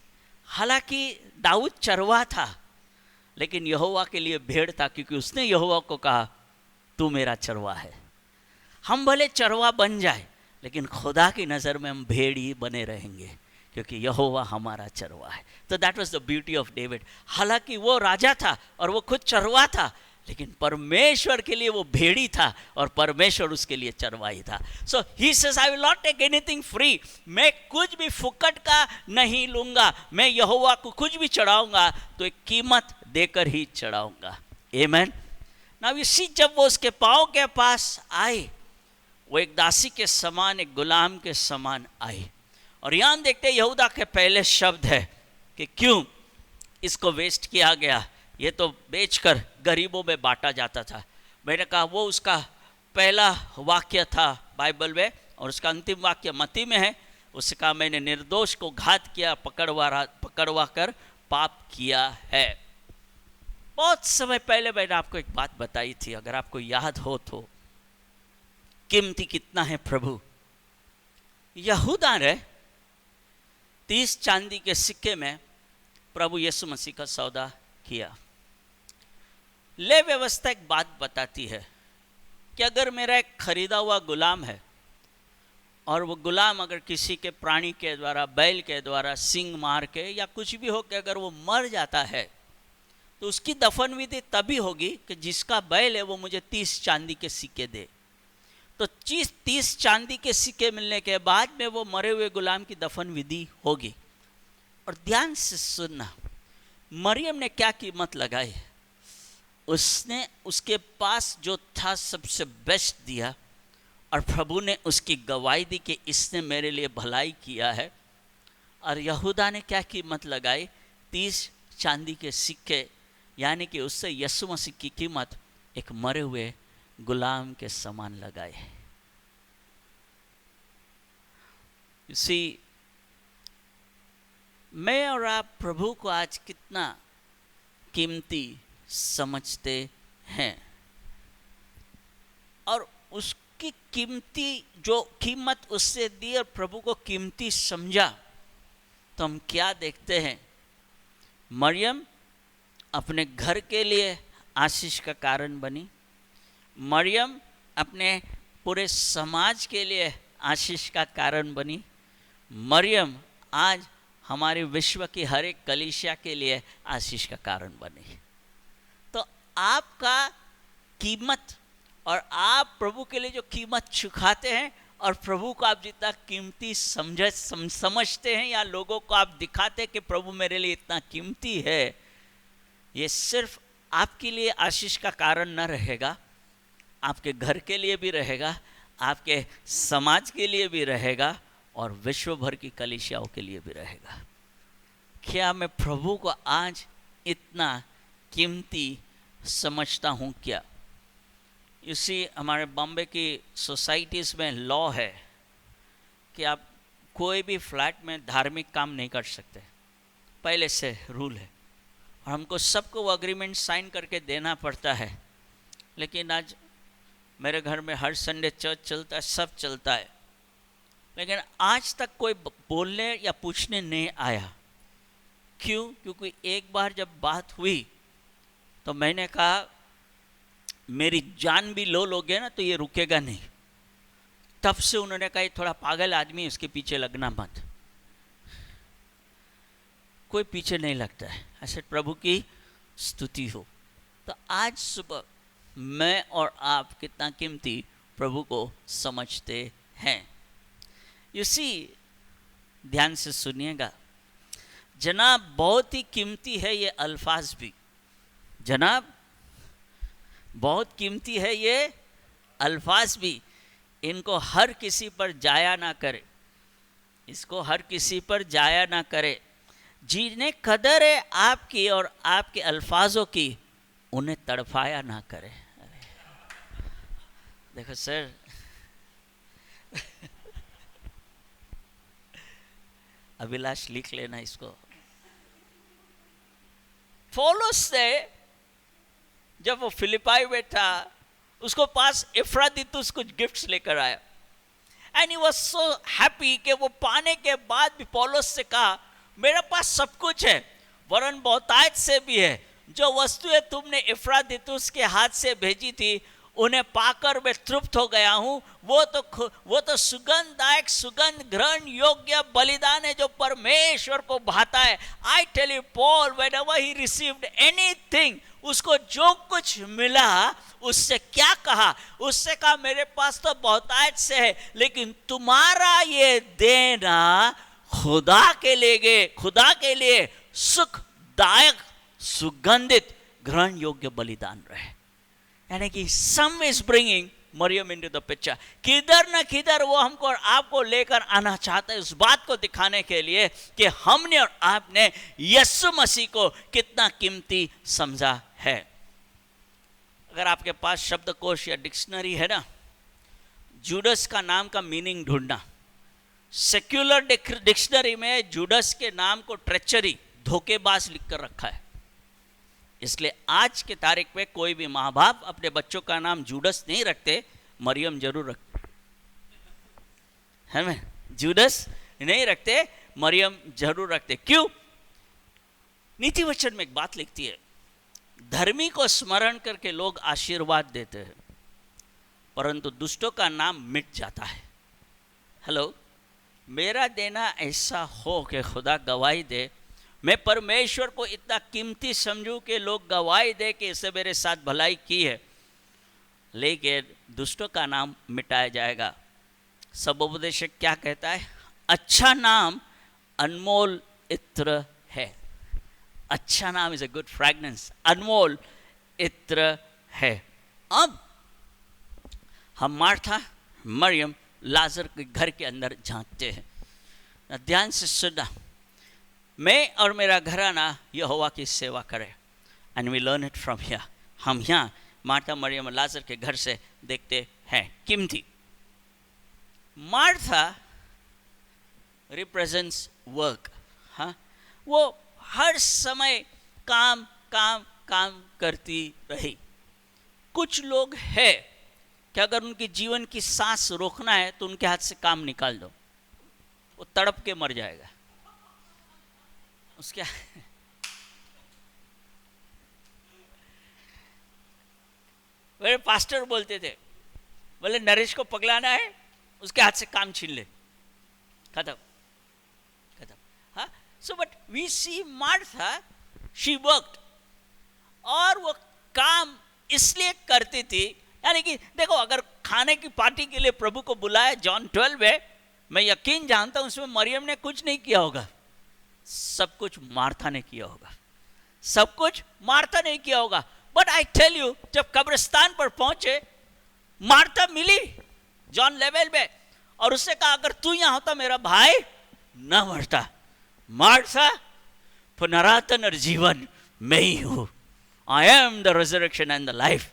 हालांकि दाऊद चरवा था लेकिन यहोवा के लिए भेड़ था, क्योंकि उसने यहोवा को कहा तू मेरा चरवा है। हम भले चरवा बन जाए लेकिन खुदा की नज़र में हम भेड़ ही बने रहेंगे, क्योंकि यहोवा हमारा चरवा है। तो that was the beauty of David. हालांकि वो राजा था और वो खुद चरवा था, लेकिन परमेश्वर के लिए वो भेड़ी था और परमेश्वर उसके लिए चरवाही था। So he says I will not take anything free, मैं कुछ भी फुकट का नहीं लूँगा, मैं यहोवा को कुछ भी चढ़ाऊँगा तो एक कीमत देकर ही चढ़ाऊँगा। आमेन। नाउ यू सी, जब वो उसके पाँव के पास आए, वो एक दासी के समान, एक गुलाम के समान आई। और यहाँ देखते यहूदा के पहले शब्द है कि क्यों इसको वेस्ट किया गया, ये तो बेचकर गरीबों में बांटा जाता था। मैंने कहा वो उसका पहला वाक्य था बाइबल में, और उसका अंतिम वाक्य मत्ती में है। उसने कहा मैंने निर्दोष को घात किया, पकड़वा कर पाप किया है। बहुत समय पहले मैंने आपको एक बात बताई थी, अगर आपको याद हो तो, कीमती कितना है प्रभु। यहूदा ने 30 चांदी के सिक्के में प्रभु यीशु मसीह का सौदा किया। ले व्यवस्था एक बात बताती है कि अगर मेरा एक खरीदा हुआ गुलाम है और वो गुलाम अगर किसी के प्राणी के द्वारा, बैल के द्वारा सींग मार के या कुछ भी हो के अगर वो मर जाता है, तो उसकी दफन विधि तभी होगी कि जिसका बैल है वो मुझे 30 चांदी के सिक्के दे। तो 30 चांदी के सिक्के मिलने के बाद में वो मरे हुए गुलाम की दफन विधि होगी। और ध्यान से सुनना, मरियम ने क्या कीमत लगाई। उसने उसके पास जो था सबसे बेस्ट दिया, और प्रभु ने उसकी गवाही दी कि इसने मेरे लिए भलाई किया है। और यहूदा ने क्या कीमत लगाई, 30 चांदी के सिक्के, यानी कि उससे यीशु मसीह की कीमत एक मरे हुए गुलाम के समान लगाए। इसी मैं और आप प्रभु को आज कितना कीमती समझते हैं, और उसकी कीमती जो कीमत उससे दी और प्रभु को कीमती समझा, तो हम क्या देखते हैं। मरियम अपने घर के लिए आशीष का कारण बनी, मरियम अपने पूरे समाज के लिए आशीष का कारण बनी, मरियम आज हमारे विश्व की हर एक कलीसिया के लिए आशीष का कारण बनी। तो आपका कीमत, और आप प्रभु के लिए जो कीमत चुकाते हैं, और प्रभु को आप जितना कीमती समझते हैं, या लोगों को आप दिखाते हैं कि प्रभु मेरे लिए इतना कीमती है, ये सिर्फ आपके लिए आशीष का कारण न रहेगा, आपके घर के लिए भी रहेगा, आपके समाज के लिए भी रहेगा, और विश्व भर की कलीसियाओं के लिए भी रहेगा। क्या मैं प्रभु को आज इतना कीमती समझता हूँ क्या? इसी हमारे बॉम्बे की सोसाइटीज़ में लॉ है कि आप कोई भी फ्लैट में धार्मिक काम नहीं कर सकते, पहले से रूल है, और हमको सबको वो अग्रीमेंट साइन करके देना पड़ता है। लेकिन आज मेरे घर में हर संडे चर्च चलता है, सब चलता है, लेकिन आज तक कोई बोलने या पूछने नहीं आया। क्यों? क्योंकि एक बार जब बात हुई तो मैंने कहा मेरी जान भी लो लोगे ना तो ये रुकेगा नहीं। तब से उन्होंने कहा ये थोड़ा पागल आदमी, इसके पीछे लगना मत। कोई पीछे नहीं लगता है। ऐसे प्रभु की स्तुति हो। तो आज सुबह मैं और आप कितना कीमती प्रभु को समझते हैं। इसी ध्यान से सुनिएगा जनाब, बहुत ही कीमती है ये अल्फाज भी। जनाब बहुत कीमती है ये अल्फाज भी, इनको हर किसी पर जाया ना करे, इसको हर किसी पर जाया ना करे। जिन्हें कदर है आपकी और आपके अल्फाजों की, उन्हें तड़फाया ना करे। देखो सर, अभिलाष लिख लेना इसको। पौलुस से जब वो फिलिपाई में था, उसको पास एफ्रादितुस कुछ गिफ्ट्स लेकर आया, and he was so happy कि वो पाने के बाद भी पौलुस से कहा मेरे पास सब कुछ है, वरन बहुतायत से भी है। जो वस्तुएं तुमने एफ्रादितुस के हाथ से भेजी थी, उन्हें पाकर मैं तृप्त हो गया हूं। वो तो सुगंधदायक, सुगंध ग्रहण योग्य बलिदान है जो परमेश्वर को भाता है। I tell you, Paul whenever he received anything, उसको जो कुछ मिला उससे क्या कहा? उससे कहा मेरे पास तो बहुतायत से है, लेकिन तुम्हारा ये देना खुदा के लिए सुखदायक, सुगंधित, ग्रहण योग्य बलिदान रहे। यानी कि सम इज ब्रिंगिंग मरियम इनटू द पिक्चर। किधर न किधर वो हमको और आपको लेकर आना चाहता है, उस बात को दिखाने के लिए कि हमने और आपने यीशु मसीह को कितना कीमती समझा है। अगर आपके पास शब्दकोश या डिक्शनरी है ना, जूडस का नाम का मीनिंग ढूंढना। सेक्युलर डिक्शनरी में जूडस के नाम को ट्रेचरी, धोखेबाज लिखकर रखा है। इसलिए आज के तारीख में कोई भी माँ बाप अपने बच्चों का नाम जूडस नहीं रखते, मरियम जरूर रखते है। मैं जूडस नहीं रखते, मरियम जरूर रखते। क्यों? नीति वचन में एक बात लिखती है, धर्मी को स्मरण करके लोग आशीर्वाद देते हैं, परंतु दुष्टों का नाम मिट जाता है। हेलो, मेरा देना ऐसा हो कि खुदा गवाही दे, मैं परमेश्वर को इतना कीमती समझूं कि लोग गवाही दे कि इससे मेरे साथ भलाई की है, लेकिन दुष्टों का नाम मिटाया जाएगा। सब उपदेशक क्या कहता है? अच्छा नाम अनमोल इत्र है। अच्छा नाम इज अ गुड फ्रैग्रेंस, अनमोल इत्र है। अब हम मार्था, मरियम, लाजर के घर के अंदर झांकते हैं। ध्यान से सुनना, मैं और मेरा घराना यहोवा की सेवा करें, and we learn it from here. हम यहाँ मार्था, मरियम और लाजर के घर से देखते हैं कीमती। Martha represents work. हाँ, वो हर समय काम काम काम करती रही। कुछ लोग हैं कि अगर उनके जीवन की सांस रोकना है तो उनके हाथ से काम निकाल दो, वो तड़प के मर जाएगा। उसके मेरे पास्टर बोलते थे, बोले नरेश को पगलाना है, उसके हाथ से काम छीन ले, खत्म खत्म। हाँ, so but we see Martha, she worked, और वो काम इसलिए करती थी, यानी कि देखो, अगर खाने की पार्टी के लिए प्रभु को बुलाया जॉन 12 में, मैं यकीन जानता हूं उसमें मरियम ने कुछ नहीं किया होगा, सब कुछ मार्था ने किया होगा, सब कुछ मार्था ने किया होगा। बट आई टेल यू, जब कब्रिस्तान पर पहुंचे, मार्था मिली जॉन 11 में, और उससे कहा अगर तू यहां होता मेरा भाई न मरता। मार्था, पुनरातन और जीवन मैं ही हूं, I am the resurrection and the life.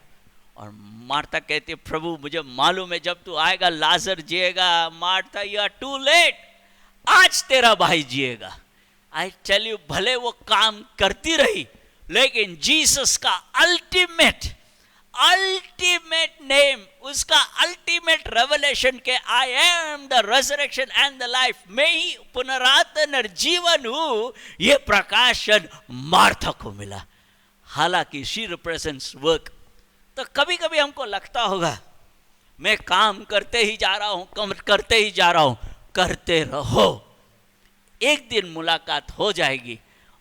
और मार्था कहती है प्रभु मुझे मालूम है जब तू आएगा लाजर जिएगा। Martha, you are too late, आज तेरा भाई जिएगा। आई टेल यू, भले वो काम करती रही, लेकिन जीसस का अल्टीमेट नेम, उसका अल्टीमेट रेवलेशन के आई am the resurrection and the life, मैं ही पुनरातन और जीवन हूं, ये प्रकाशन मार्था को मिला। हालांकि शी रिप्रेजेंट्स वर्क। तो कभी कभी हमको लगता होगा मैं काम करते ही जा रहा हूं, करते ही जा रहा हूं। करते रहो, एक दिन मुलाकात हो जाएगी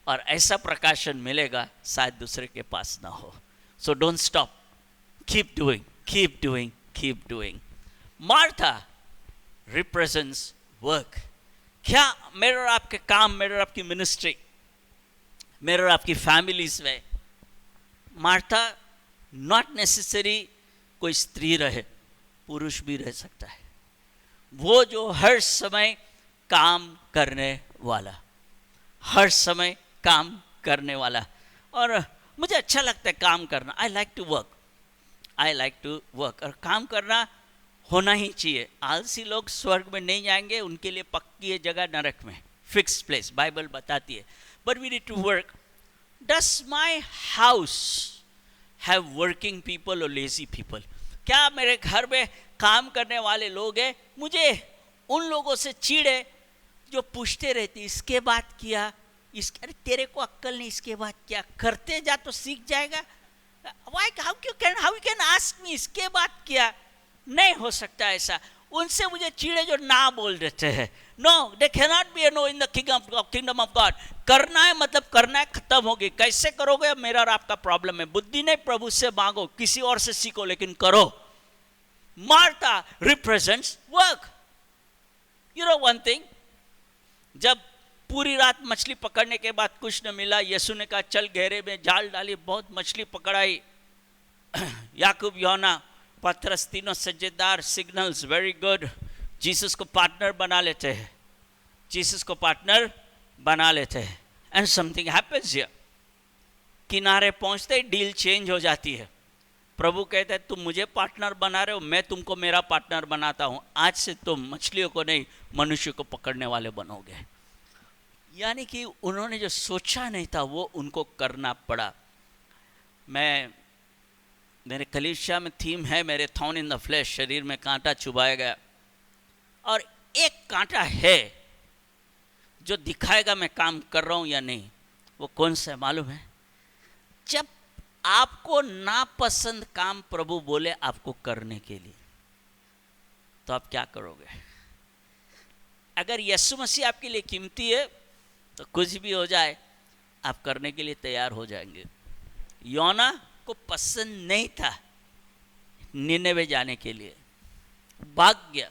और ऐसा प्रकाशन मिलेगा शायद दूसरे के पास ना हो। So don't stop, keep doing, keep doing, keep doing. Martha represents work. क्या मेरे और आपके काम, मेरे और आपकी मिनिस्ट्री, मेरे और आपकी फैमिलीज में मार्था नॉट नेसेसरी कोई स्त्री रहे, पुरुष भी रह सकता है। वो जो हर समय काम करने वाला, हर समय काम करने वाला। और मुझे अच्छा लगता है काम करना। I like to work, I like to work. और काम करना होना ही चाहिए। आलसी लोग स्वर्ग में नहीं जाएंगे, उनके लिए पक्की है जगह नरक में, फिक्स प्लेस, बाइबल बताती है। But we need to work. Does my house have working people और लेजी पीपल? क्या मेरे घर में काम करने वाले लोग हैं? मुझे उन लोगों से चिढ़ है जो पूछते रहते इसके बाद किया, इसके, अरे तेरे को अक्ल नहीं, इसके बाद क्या? करते जा तो सीख जाएगा। How you can ask me इसके बाद क्या? नहीं हो सकता ऐसा। उनसे मुझे चिढ़े जो ना बोल देते हैं। No, they can not be a no in the kingdom of God. करना है मतलब करना है, खत्म हो गई। कैसे करोगे मेरा और आपका प्रॉब्लम है। बुद्धि नहीं प्रभु से मांगो, किसी और से सीखो, लेकिन करो। Martha represents work. You know one thing, जब पूरी रात मछली पकड़ने के बाद कुछ न मिला, यीशु ने कहा चल गहरे में जाल डाली, बहुत मछली पकड़ाई। याकूब, यूहन्ना, पतरस, तीनों सज्जेदार, सिग्नल्स, वेरी गुड। जीसस को पार्टनर बना लेते हैं, जीसस को पार्टनर बना लेते हैं। And something happens here. किनारे पहुंचते ही डील चेंज हो जाती है। प्रभु कहते हैं तुम मुझे पार्टनर बना रहे हो, मैं तुमको मेरा पार्टनर बनाता हूं। आज से तुम मछलियों को नहीं, मनुष्य को पकड़ने वाले बनोगे। यानी कि उन्होंने जो सोचा नहीं था वो उनको करना पड़ा। मेरे कलीसिया में थीम है मेरे थॉर्न इन द फ्लैश, शरीर में कांटा चुभाया गया। और एक कांटा है जो दिखाएगा मैं काम कर रहा हूं या नहीं। वो कौन सा है मालूम है? जब आपको नापसंद काम प्रभु बोले आपको करने के लिए, तो आप क्या करोगे? अगर यीशु मसीह आपके लिए कीमती है तो कुछ भी हो जाए आप करने के लिए तैयार हो जाएंगे। यूहन्ना को पसंद नहीं था निनेवे जाने के लिए, भाग गया,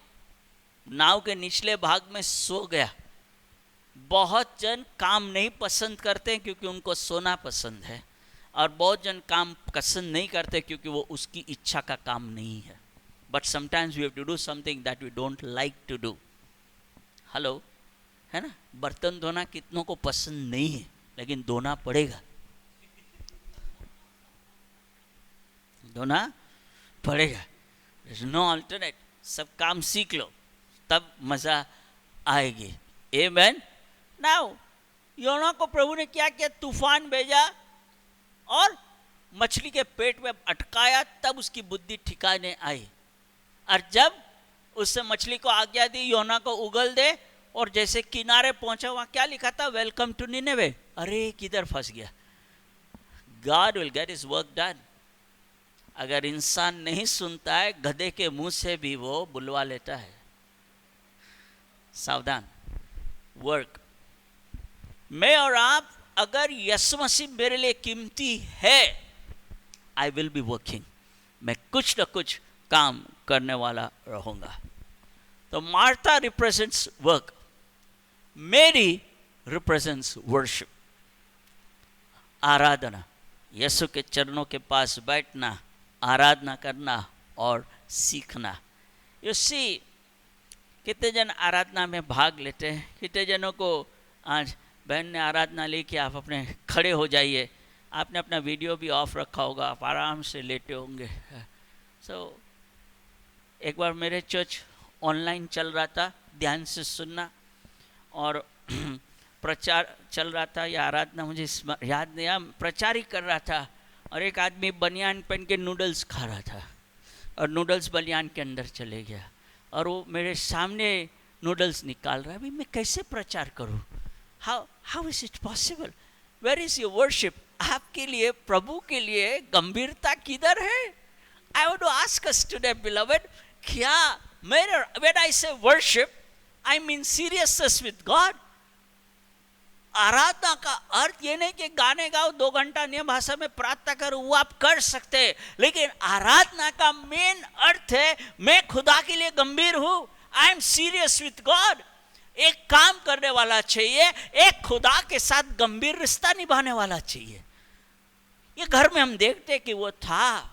नाव के निचले भाग में सो गया। बहुत जन काम नहीं पसंद करते क्योंकि उनको सोना पसंद है, और बहुत जन काम पसंद नहीं करते क्योंकि वो उसकी इच्छा का काम नहीं है। But sometimes we have to do something that we don't like to do. Hello, है ना? बर्तन धोना कितनों को पसंद नहीं है, लेकिन धोना पड़ेगा, धोना पड़ेगा। No alternate. सब काम सीख लो तब मजा आएगी। आमेन। नाउ यूहन्ना को प्रभु ने क्या किया? तूफान भेजा और मछली के पेट में अटकाया, तब उसकी बुद्धि ठिकाने आई। और जब उससे मछली को आज्ञा दी यूहन्ना को उगल दे, और जैसे किनारे पहुंचा वहां क्या लिखा था? Welcome to Nineveh. अरे किधर फंस गया? God will get his work done. अगर इंसान नहीं सुनता है, गधे के मुंह से भी वो बुलवा लेता है। सावधान। वर्क। मैं और आप, अगर यीशु मसीह मेरे लिए कीमती है, आई विल बी वर्किंग। मैं कुछ न कुछ काम करने वाला रहूंगा। तो मार्था रिप्रेजेंट्स वर्क, मेरी रिप्रेजेंट्स वर्शिप, आराधना। यीशु के चरणों के पास बैठना, आराधना करना और सीखना। यू सी, कितने जन आराधना में भाग लेते हैं? कितने जनों को आज बहन ने आराधना ली कि आप अपने खड़े हो जाइए। आपने अपना वीडियो भी ऑफ रखा होगा, आप आराम से लेटे होंगे। एक बार मेरे चर्च ऑनलाइन चल रहा था, ध्यान से सुनना, और प्रचार चल रहा था या आराधना मुझे याद नहीं, प्रचार ही कर रहा था। और एक आदमी बनियान पहन के नूडल्स खा रहा था, और नूडल्स बनियान के अंदर चले गया, और वो मेरे सामने नूडल्स निकाल रहा है। अभी मैं कैसे प्रचार करूं? How is it possible? Where is your worship? आपके लिए, प्रभु के लिए गंभीरता किधर है? I want to ask us today beloved, क्या मेरे, when I say worship, I mean seriousness with God. आराधना का अर्थ ये नहीं कि गाने गाओ, 2 घंटा अन्य भाषा में प्रार्थना करो, वो आप कर सकते हैं। लेकिन आराधना का मेन अर्थ है मैं खुदा के लिए गंभीर हूं, I am serious with God. एक काम करने वाला चाहिए, एक खुदा के साथ गंभीर रिश्ता निभाने वाला चाहिए। ये घर में हम देखते हैं कि वो था।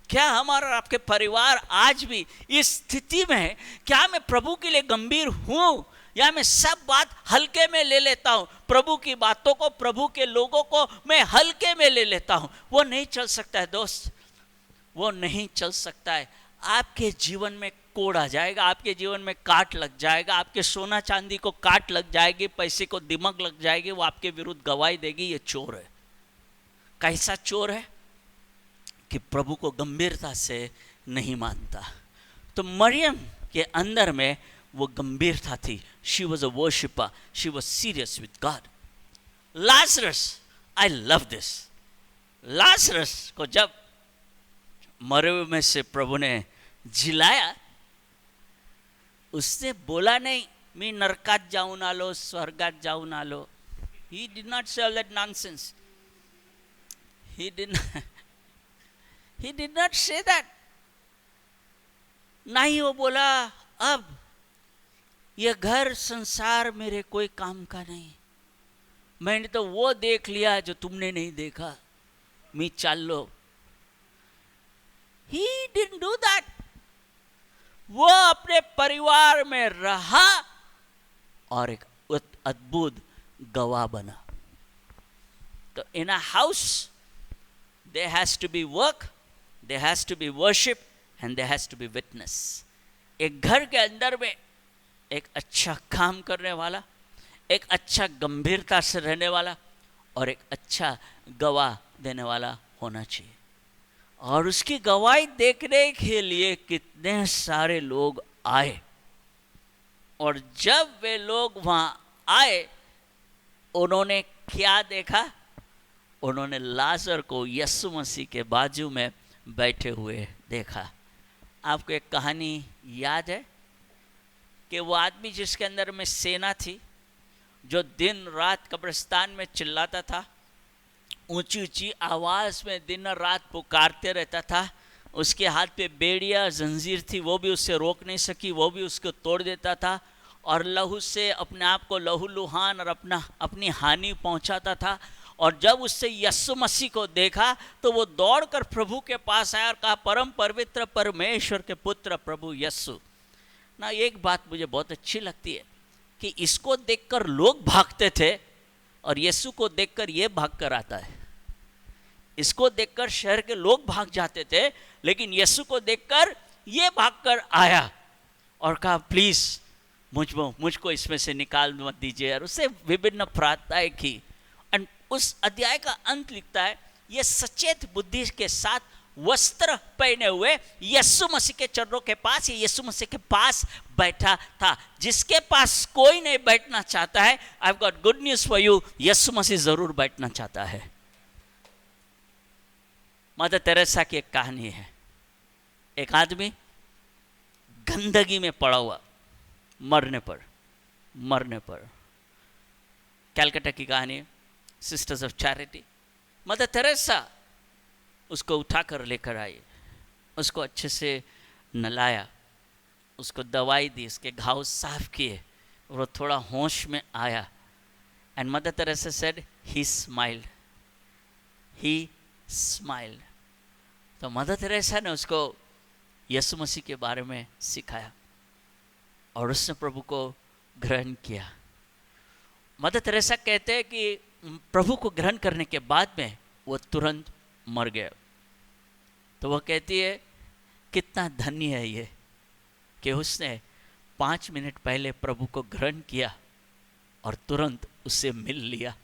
क्या हमारा और आपके परिवार आज भी इस स्थिति में है? क्या मैं प्रभु के लिए गंभीर हूं, या मैं सब बात हल्के में ले लेता हूं? प्रभु की बातों को, प्रभु के लोगों को मैं हल्के में ले लेता हूं। वो नहीं चल सकता है दोस्त, वो नहीं चल सकता है। आपके जीवन में कोड़ आ जाएगा, आपके जीवन में काट लग जाएगा, आपके सोना चांदी को काट लग जाएगी, पैसे को दिमक लग जाएगी, वो आपके विरुद्ध गवाही देगी, ये चोर है। कैसा चोर है कि प्रभु को गंभीरता से नहीं मानता। तो मरियम के अंदर में वो गंभीरता थी। She was a worshipper, she was serious with God. Lazarus, I love this. Lazarus को जब मरे हुए में से प्रभु ने जिलाया, उसने बोला नहीं मी नरकात जाऊन आलो, स्वर्गात जाऊन आलो। He did not say all that nonsense. He did not say that. नहीं वो बोला अब ये घर संसार मेरे कोई काम का नहीं, मैंने तो वो देख लिया जो तुमने नहीं देखा, मी चाल लो। He didn't do that. वो अपने परिवार में रहा और एक अद्भुत गवाह बना। तो in a house there has to be work, there has to be worship, and there has to be witness. एक घर के अंदर में एक अच्छा काम करने वाला, एक अच्छा गंभीरता से रहने वाला और एक अच्छा गवाह देने वाला होना चाहिए। और उसकी गवाही देखने के लिए कितने सारे लोग आए, और जब वे लोग वहाँ आए उन्होंने क्या देखा? उन्होंने लाजर को यीशु मसीह के बाजू में बैठे हुए देखा। आपको एक कहानी याद है कि वो आदमी जिसके अंदर में सेना थी, जो दिन रात कब्रिस्तान में चिल्लाता था, ऊंची ऊंची आवाज़ में दिन रात पुकारते रहता था, उसके हाथ पे बेड़िया जंजीर थी, वो भी उससे रोक नहीं सकी, वो भी उसको तोड़ देता था, और लहू से अपने आप को लहूलुहान और अपनी हानि पहुंचाता था। और जब उससे यीशु मसीह को देखा तो वो दौड़कर प्रभु के पास आया और कहा, परम पवित्र परमेश्वर के पुत्र प्रभु यीशु। ना एक बात मुझे बहुत अच्छी लगती है कि इसको देखकर लोग भागते थे और यीशु को देखकर ये भाग कर आता है। इसको देखकर शहर के लोग भाग जाते थे, लेकिन यीशु को देखकर ये भागकर आया और कहा, प्लीज मुझको इसमें से निकाल मत दीजिए। और उससे विभिन्न प्रार्थनाएं की। और उस अध्याय का अंत लिखता है, ये सचेत बुद्धि के साथ वस्त्र पहने हुए यीशु मसीह के चरणों के पास, ये यीशु मसीह के पास बैठा था। जिसके पास कोई नहीं बैठना चाहता है, I have got good news for you, यीशु मसीह जरूर बैठना चाहता है। मदर तेरेसा की एक कहानी है। एक आदमी गंदगी में पड़ा हुआ, मरने पर कैलकाटा की कहानी है, Sisters of Charity. Mother Teresa उसको उठाकर लेकर आई, उसको अच्छे से नहलाया, उसको दवाई दी, उसके घाव साफ किए, वो थोड़ा होश में आया। And Mother Teresa said he smiled. तो मदर तेरेसा ने उसको यीशु मसीह के बारे में सिखाया और उसने प्रभु को ग्रहण किया। मदर तेरेसा कहते हैं कि प्रभु को ग्रहण करने के बाद में वो तुरंत मर गया। तो वह कहती है, कितना धन्य है ये कि उसने 5 मिनट पहले प्रभु को ग्रहण किया और तुरंत उससे मिल लिया।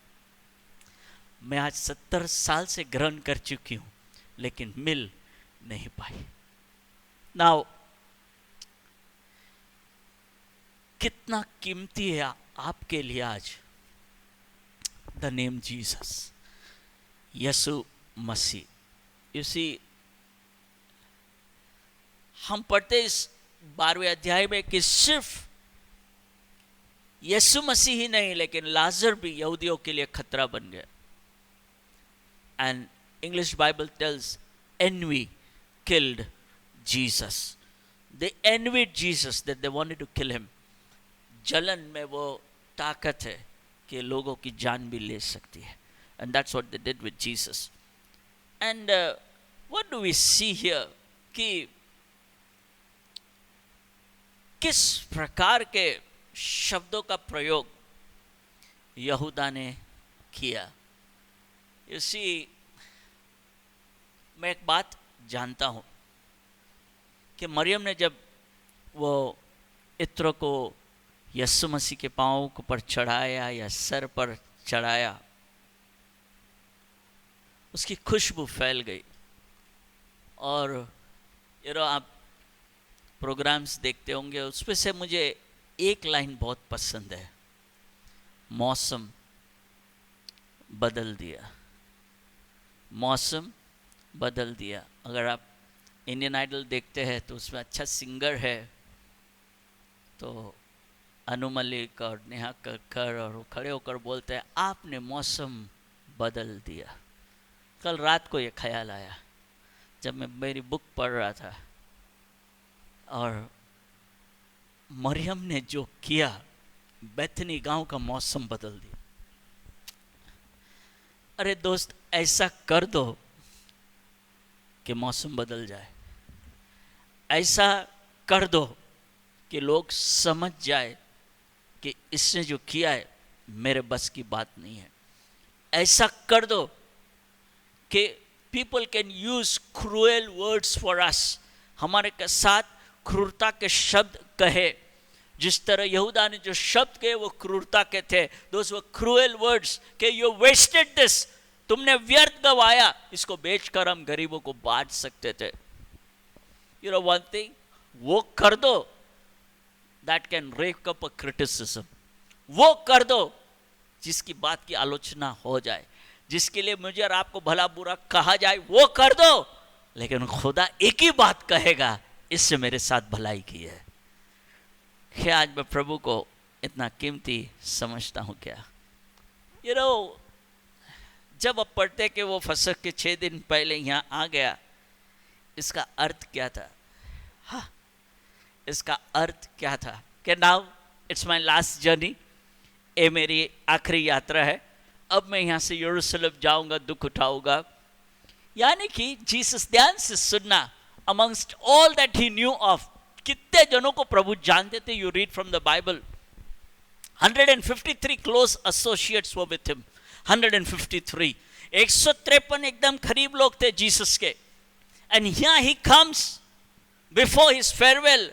मैं आज 70 साल से ग्रहण कर चुकी हूँ, लेकिन मिल नहीं पाई। नाउ कितना कीमती है आपके लिए आज द नेम जीसस, यीशु मसीह। यू सी, हम पढ़ते इस 12वें अध्याय में कि सिर्फ यीशु मसीह ही नहीं, लेकिन लाजर भी यहूदियों के लिए खतरा बन गया। And English Bible tells envy killed Jesus. They envied Jesus that they wanted to kill him. जलन में वो ताकत है कि लोगों की जान भी ले सकती है। And that's what they did with Jesus. And what do we see here कि किस प्रकार के शब्दों का प्रयोग यहूदा ने किया। यू सी, मैं एक बात जानता हूँ कि मरियम ने जब वो इत्र को यीशु मसीह के पाँव के ऊपर चढ़ाया या सर पर चढ़ाया, उसकी खुशबू फैल गई। और आप प्रोग्राम्स देखते होंगे, उसमें से मुझे एक लाइन बहुत पसंद है, मौसम बदल दिया, मौसम बदल दिया। अगर आप इंडियन आइडल देखते हैं तो उसमें अच्छा सिंगर है तो अनु मलिक और नेहा कक्कर, और वो खड़े होकर बोलते हैं आपने मौसम बदल दिया। कल रात को ये ख्याल आया जब मैं मेरी बुक पढ़ रहा था, और मरियम ने जो किया, बैथनी गांव का मौसम बदल दिया। अरे दोस्त, ऐसा कर दो कि मौसम बदल जाए, ऐसा कर दो कि लोग समझ जाए कि इसने जो किया है मेरे बस की बात नहीं है। ऐसा कर दो कि people can use cruel words for us, हमारे के साथ क्रूरता के शब्द कहे। जिस तरह यहूदा ने जो शब्द कहे वो क्रूरता के थे, दोस्त वो क्रूएल वर्ड्स कि यू वेस्टेड दिस, तुमने व्यर्थ गवाया, इसको बेचकर हम गरीबों को बांट सकते थे। यू नो वन थिंग, वो कर दो that can rake up a criticism, वो कर दो जिसकी बात की आलोचना हो जाए, जिसके लिए मुझे और आपको भला बुरा कहा जाए, वो कर दो। लेकिन खुदा एक ही बात कहेगा, इससे मेरे साथ भलाई की है। क्या आज मैं प्रभु को इतना कीमती समझता हूँ क्या? यू नो, जब आप पढ़ते कि वो फसक के 6 दिन पहले यहाँ आ गया, इसका अर्थ क्या था? हाँ, इसका अर्थ क्या था कि now it's my last journey, ये मेरी आखिरी यात्रा है, अब मैं यहाँ से यरूशलेम जाऊँगा, दुख उठाऊँगा। यानी कि जीसस, ध्यान से सुनना, amongst all that he knew of, कितने जनों को प्रभु जानते थे। You read from the Bible, 153 close associates were with him. 153, 153 एकदम करीब लोग थे जीसस के। And here he comes before his farewell,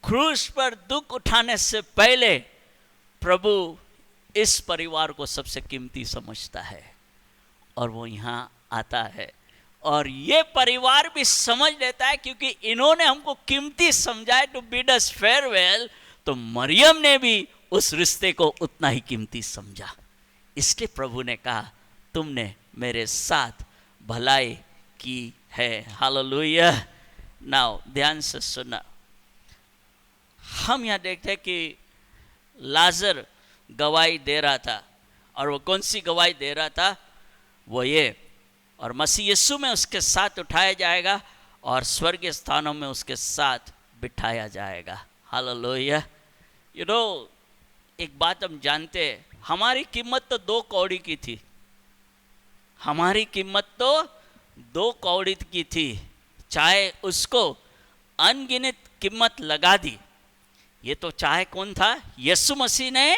क्रूस पर दुख उठाने से पहले प्रभु इस परिवार को सबसे कीमती समझता है, और वो यहाँ आता है। और ये परिवार भी समझ लेता है, क्योंकि इन्होंने हमको कीमती समझा है टू बिड अस फेयरवेल, तो मरियम ने भी उस रिश्ते को उतना ही कीमती समझा। इसलिए प्रभु ने कहा तुमने मेरे साथ भलाई की है। हालेलुया। नाउ ध्यान से सुना, हम यहाँ देखते हैं कि लाजर गवाही दे रहा था, और वो कौन सी गवाही दे रहा था? वो ये, और मसीह यीशु में उसके साथ उठाया जाएगा और स्वर्गीय स्थानों में उसके साथ बिठाया जाएगा। हालेलुया। यू नो, एक बात हम जानते हैं, हमारी कीमत तो 2 कौड़ी की थी, हमारी कीमत तो 2 कौड़ी की थी, चाहे उसको अनगिनत कीमत लगा दी। ये तो चाहे कौन था? यीशु मसीह ने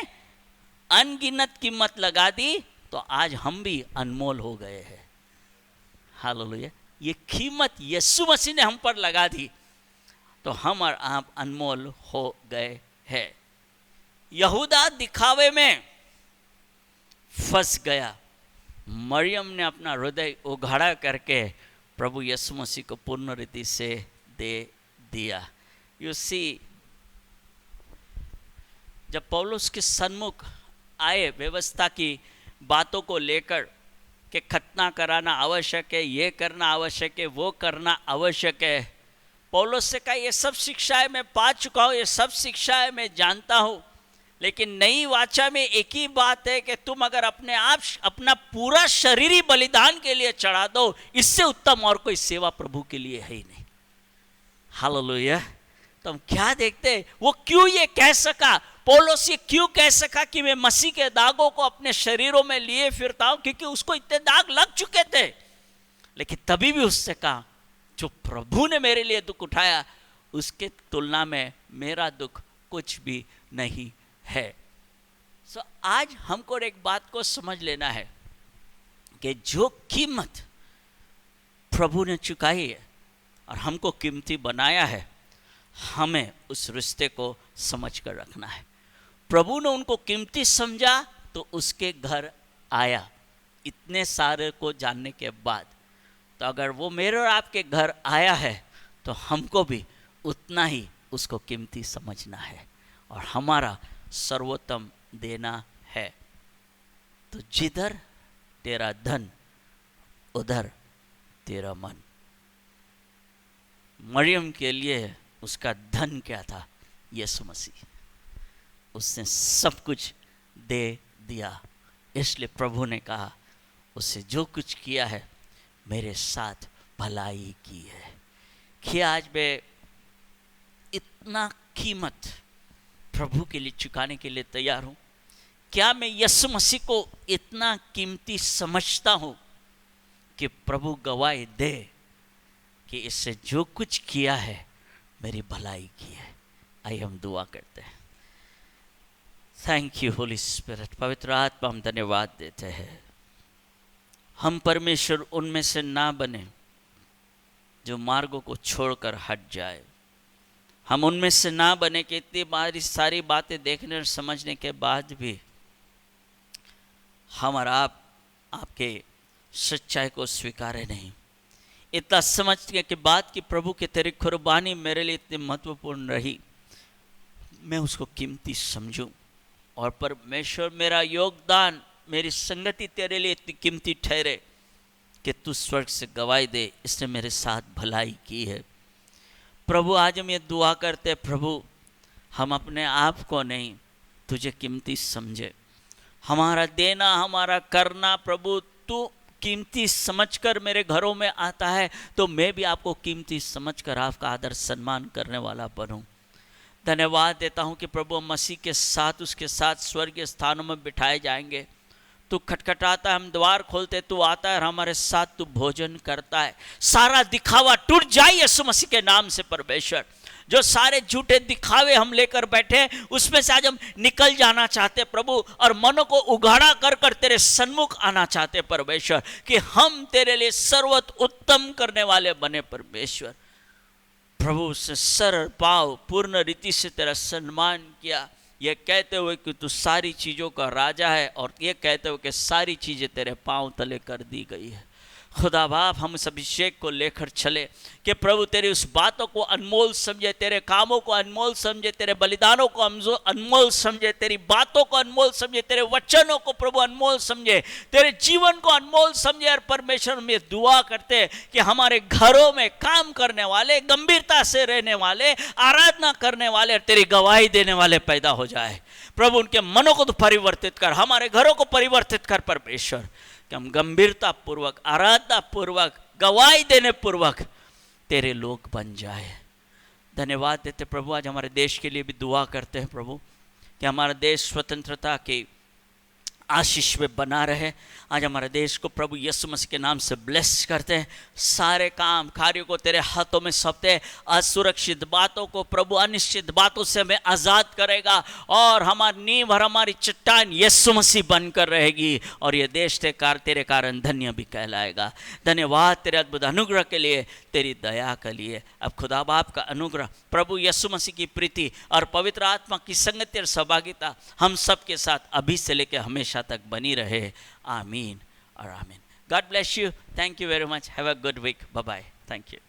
अनगिनत कीमत लगा दी, तो आज हम भी अनमोल हो गए हैं। हालेलुया। ये कीमत यीशु मसीह ने हम पर लगा दी, तो हम और आप अनमोल हो गए हैं। यहूदा दिखावे में फंस गया, मरियम ने अपना हृदय उघाड़ा करके प्रभु यीशु मसीह को पूर्ण रीति से दे दिया। यू सी, जब पौलुस के सन्मुख आए व्यवस्था की बातों को लेकर कि खतना कराना आवश्यक है, ये करना आवश्यक है, वो करना आवश्यक है, पौलुस से कहा ये सब शिक्षाएं मैं पा चुका हूँ, ये सब शिक्षाएं मैं जानता हूँ, लेकिन नई वाचा में एक ही बात है कि तुम अगर अपने आप अपना पूरा शरीरी बलिदान के लिए चढ़ा दो, इससे उत्तम और कोई सेवा प्रभु के लिए है ही नहीं। हालेलुया। तो हम क्या देखते हैं, वो क्यों ये कह सका, पौलुस ये क्यों कह सका कि मैं मसीह के दागों को अपने शरीरों में लिए फिरता हूं? क्योंकि उसको इतने दाग लग चुके थे। लेकिन तभी भी उससे कहा, जो प्रभु ने मेरे लिए दुख उठाया उसके तुलना में मेरा दुख कुछ भी नहीं है। सो आज हमको एक बात को समझ लेना है कि जो कीमत प्रभु ने चुकाई है और हमको कीमती बनाया है, हमें उस रिश्ते को समझ कर रखना है। प्रभु ने उनको कीमती समझा तो उसके घर आया, इतने सारे को जानने के बाद। तो अगर वो मेरे और आपके घर आया है तो हमको भी उतना ही उसको कीमती समझना है और हमारा सर्वोत्तम देना है। तो जिधर तेरा धन उधर तेरा मन। मरियम के लिए उसका धन क्या था? यीशु मसीह। उसने सब कुछ दे दिया, इसलिए प्रभु ने कहा उससे जो कुछ किया है मेरे साथ भलाई की है। कि आज मैं इतना कीमत प्रभु के लिए चुकाने के लिए तैयार हूँ? क्या मैं यीशु मसीह को इतना कीमती समझता हूँ कि प्रभु गवाही दे कि इससे जो कुछ किया है मेरी भलाई की है? आइए हम दुआ करते हैं। Thank you Holi spirit. पवित्र आत्मा, हम धन्यवाद देते हैं। हम परमेश्वर उनमें से ना बने जो मार्गों को छोड़कर हट जाए। हम उनमें से ना बने कि इतनी बारी सारी बातें देखने और समझने के बाद भी हम और आप आपके सच्चाई को स्वीकारे नहीं। इतना समझने के बाद कि प्रभु की तेरी कुर्बानी मेरे लिए इतनी महत्वपूर्ण रही, मैं उसको कीमती समझूं। और परमेश्वर मेरा योगदान, मेरी संगति तेरे लिए इतनी कीमती ठहरे कि तू स्वर्ग से गवाही दे, इसने मेरे साथ भलाई की है। प्रभु आज हम ये दुआ करते, प्रभु हम अपने आप को नहीं तुझे कीमती समझे। हमारा देना, हमारा करना प्रभु तू कीमती समझकर मेरे घरों में आता है तो मैं भी आपको कीमती समझकर आपका आदर सम्मान करने वाला बनूं। धन्यवाद देता हूं कि प्रभु हम मसीह के साथ, उसके साथ स्वर्गीय स्थानों में बिठाए जाएंगे। तू खटखटाता है, हम द्वार खोलते, तू आता है और हमारे साथ तू भोजन करता है। सारा दिखावा टूट जाए यीशु मसीह के नाम से परमेश्वर। जो सारे झूठे दिखावे हम लेकर बैठे उसमें से आज हम निकल जाना चाहते प्रभु, और मनों को उघाड़ा कर कर तेरे सन्मुख आना चाहते परमेश्वर, कि हम तेरे लिए सर्वोत्तम करने वाले बने परमेश्वर। प्रभु उसने सर पाव पूर्ण रीति से तेरा सम्मान किया, ये कहते हुए कि तू सारी चीज़ों का राजा है, और ये कहते हुए कि सारी चीज़ें तेरे पांव तले कर दी गई है। खुदा बाप, हम इस अभिषेक को लेकर चले कि प्रभु तेरी उस बातों को अनमोल समझे, तेरे कामों को अनमोल समझे, तेरे बलिदानों को अनमोल समझे, तेरी बातों को अनमोल समझे, तेरे वचनों को प्रभु अनमोल समझे, तेरे जीवन को अनमोल समझे। और परमेश्वर में दुआ करते कि हमारे घरों में काम करने वाले, गंभीरता से रहने वाले, आराधना करने वाले और तेरी गवाही देने वाले पैदा हो जाए। प्रभु उनके मनों को तो परिवर्तित कर, हमारे घरों को परिवर्तित कर परमेश्वर, कि हम गंभीरता पूर्वक, आराधना पूर्वक, गवाही देने पूर्वक तेरे लोग बन जाए। धन्यवाद देते प्रभु। आज हमारे देश के लिए भी दुआ करते हैं प्रभु, कि हमारा देश स्वतंत्रता की आशीष में बना रहे। आज हमारे देश को प्रभु यीशु मसीह के नाम से ब्लेस करते हैं। सारे काम कार्यों को तेरे हाथों में सौंपते हैं। असुरक्षित बातों को प्रभु अनिश्चित बातों से हमें आज़ाद करेगा, और हमारी नींव और हमारी चट्टान यीशु मसीह बनकर रहेगी, और ये देश तेरे कारण धन्य भी कहलाएगा। धन्यवाद तेरे अद्भुत अनुग्रह के लिए, तेरी दया के लिए। अब खुदा बाप का अनुग्रह, प्रभु यीशु मसीह की प्रीति और पवित्र आत्मा की संगति और सहभागिता हम सब के साथ अभी से लेकर हमेशा तक बनी रहे। आमीन और आमीन। God bless you. Thank you very much. Have a good week. Bye bye. Thank you.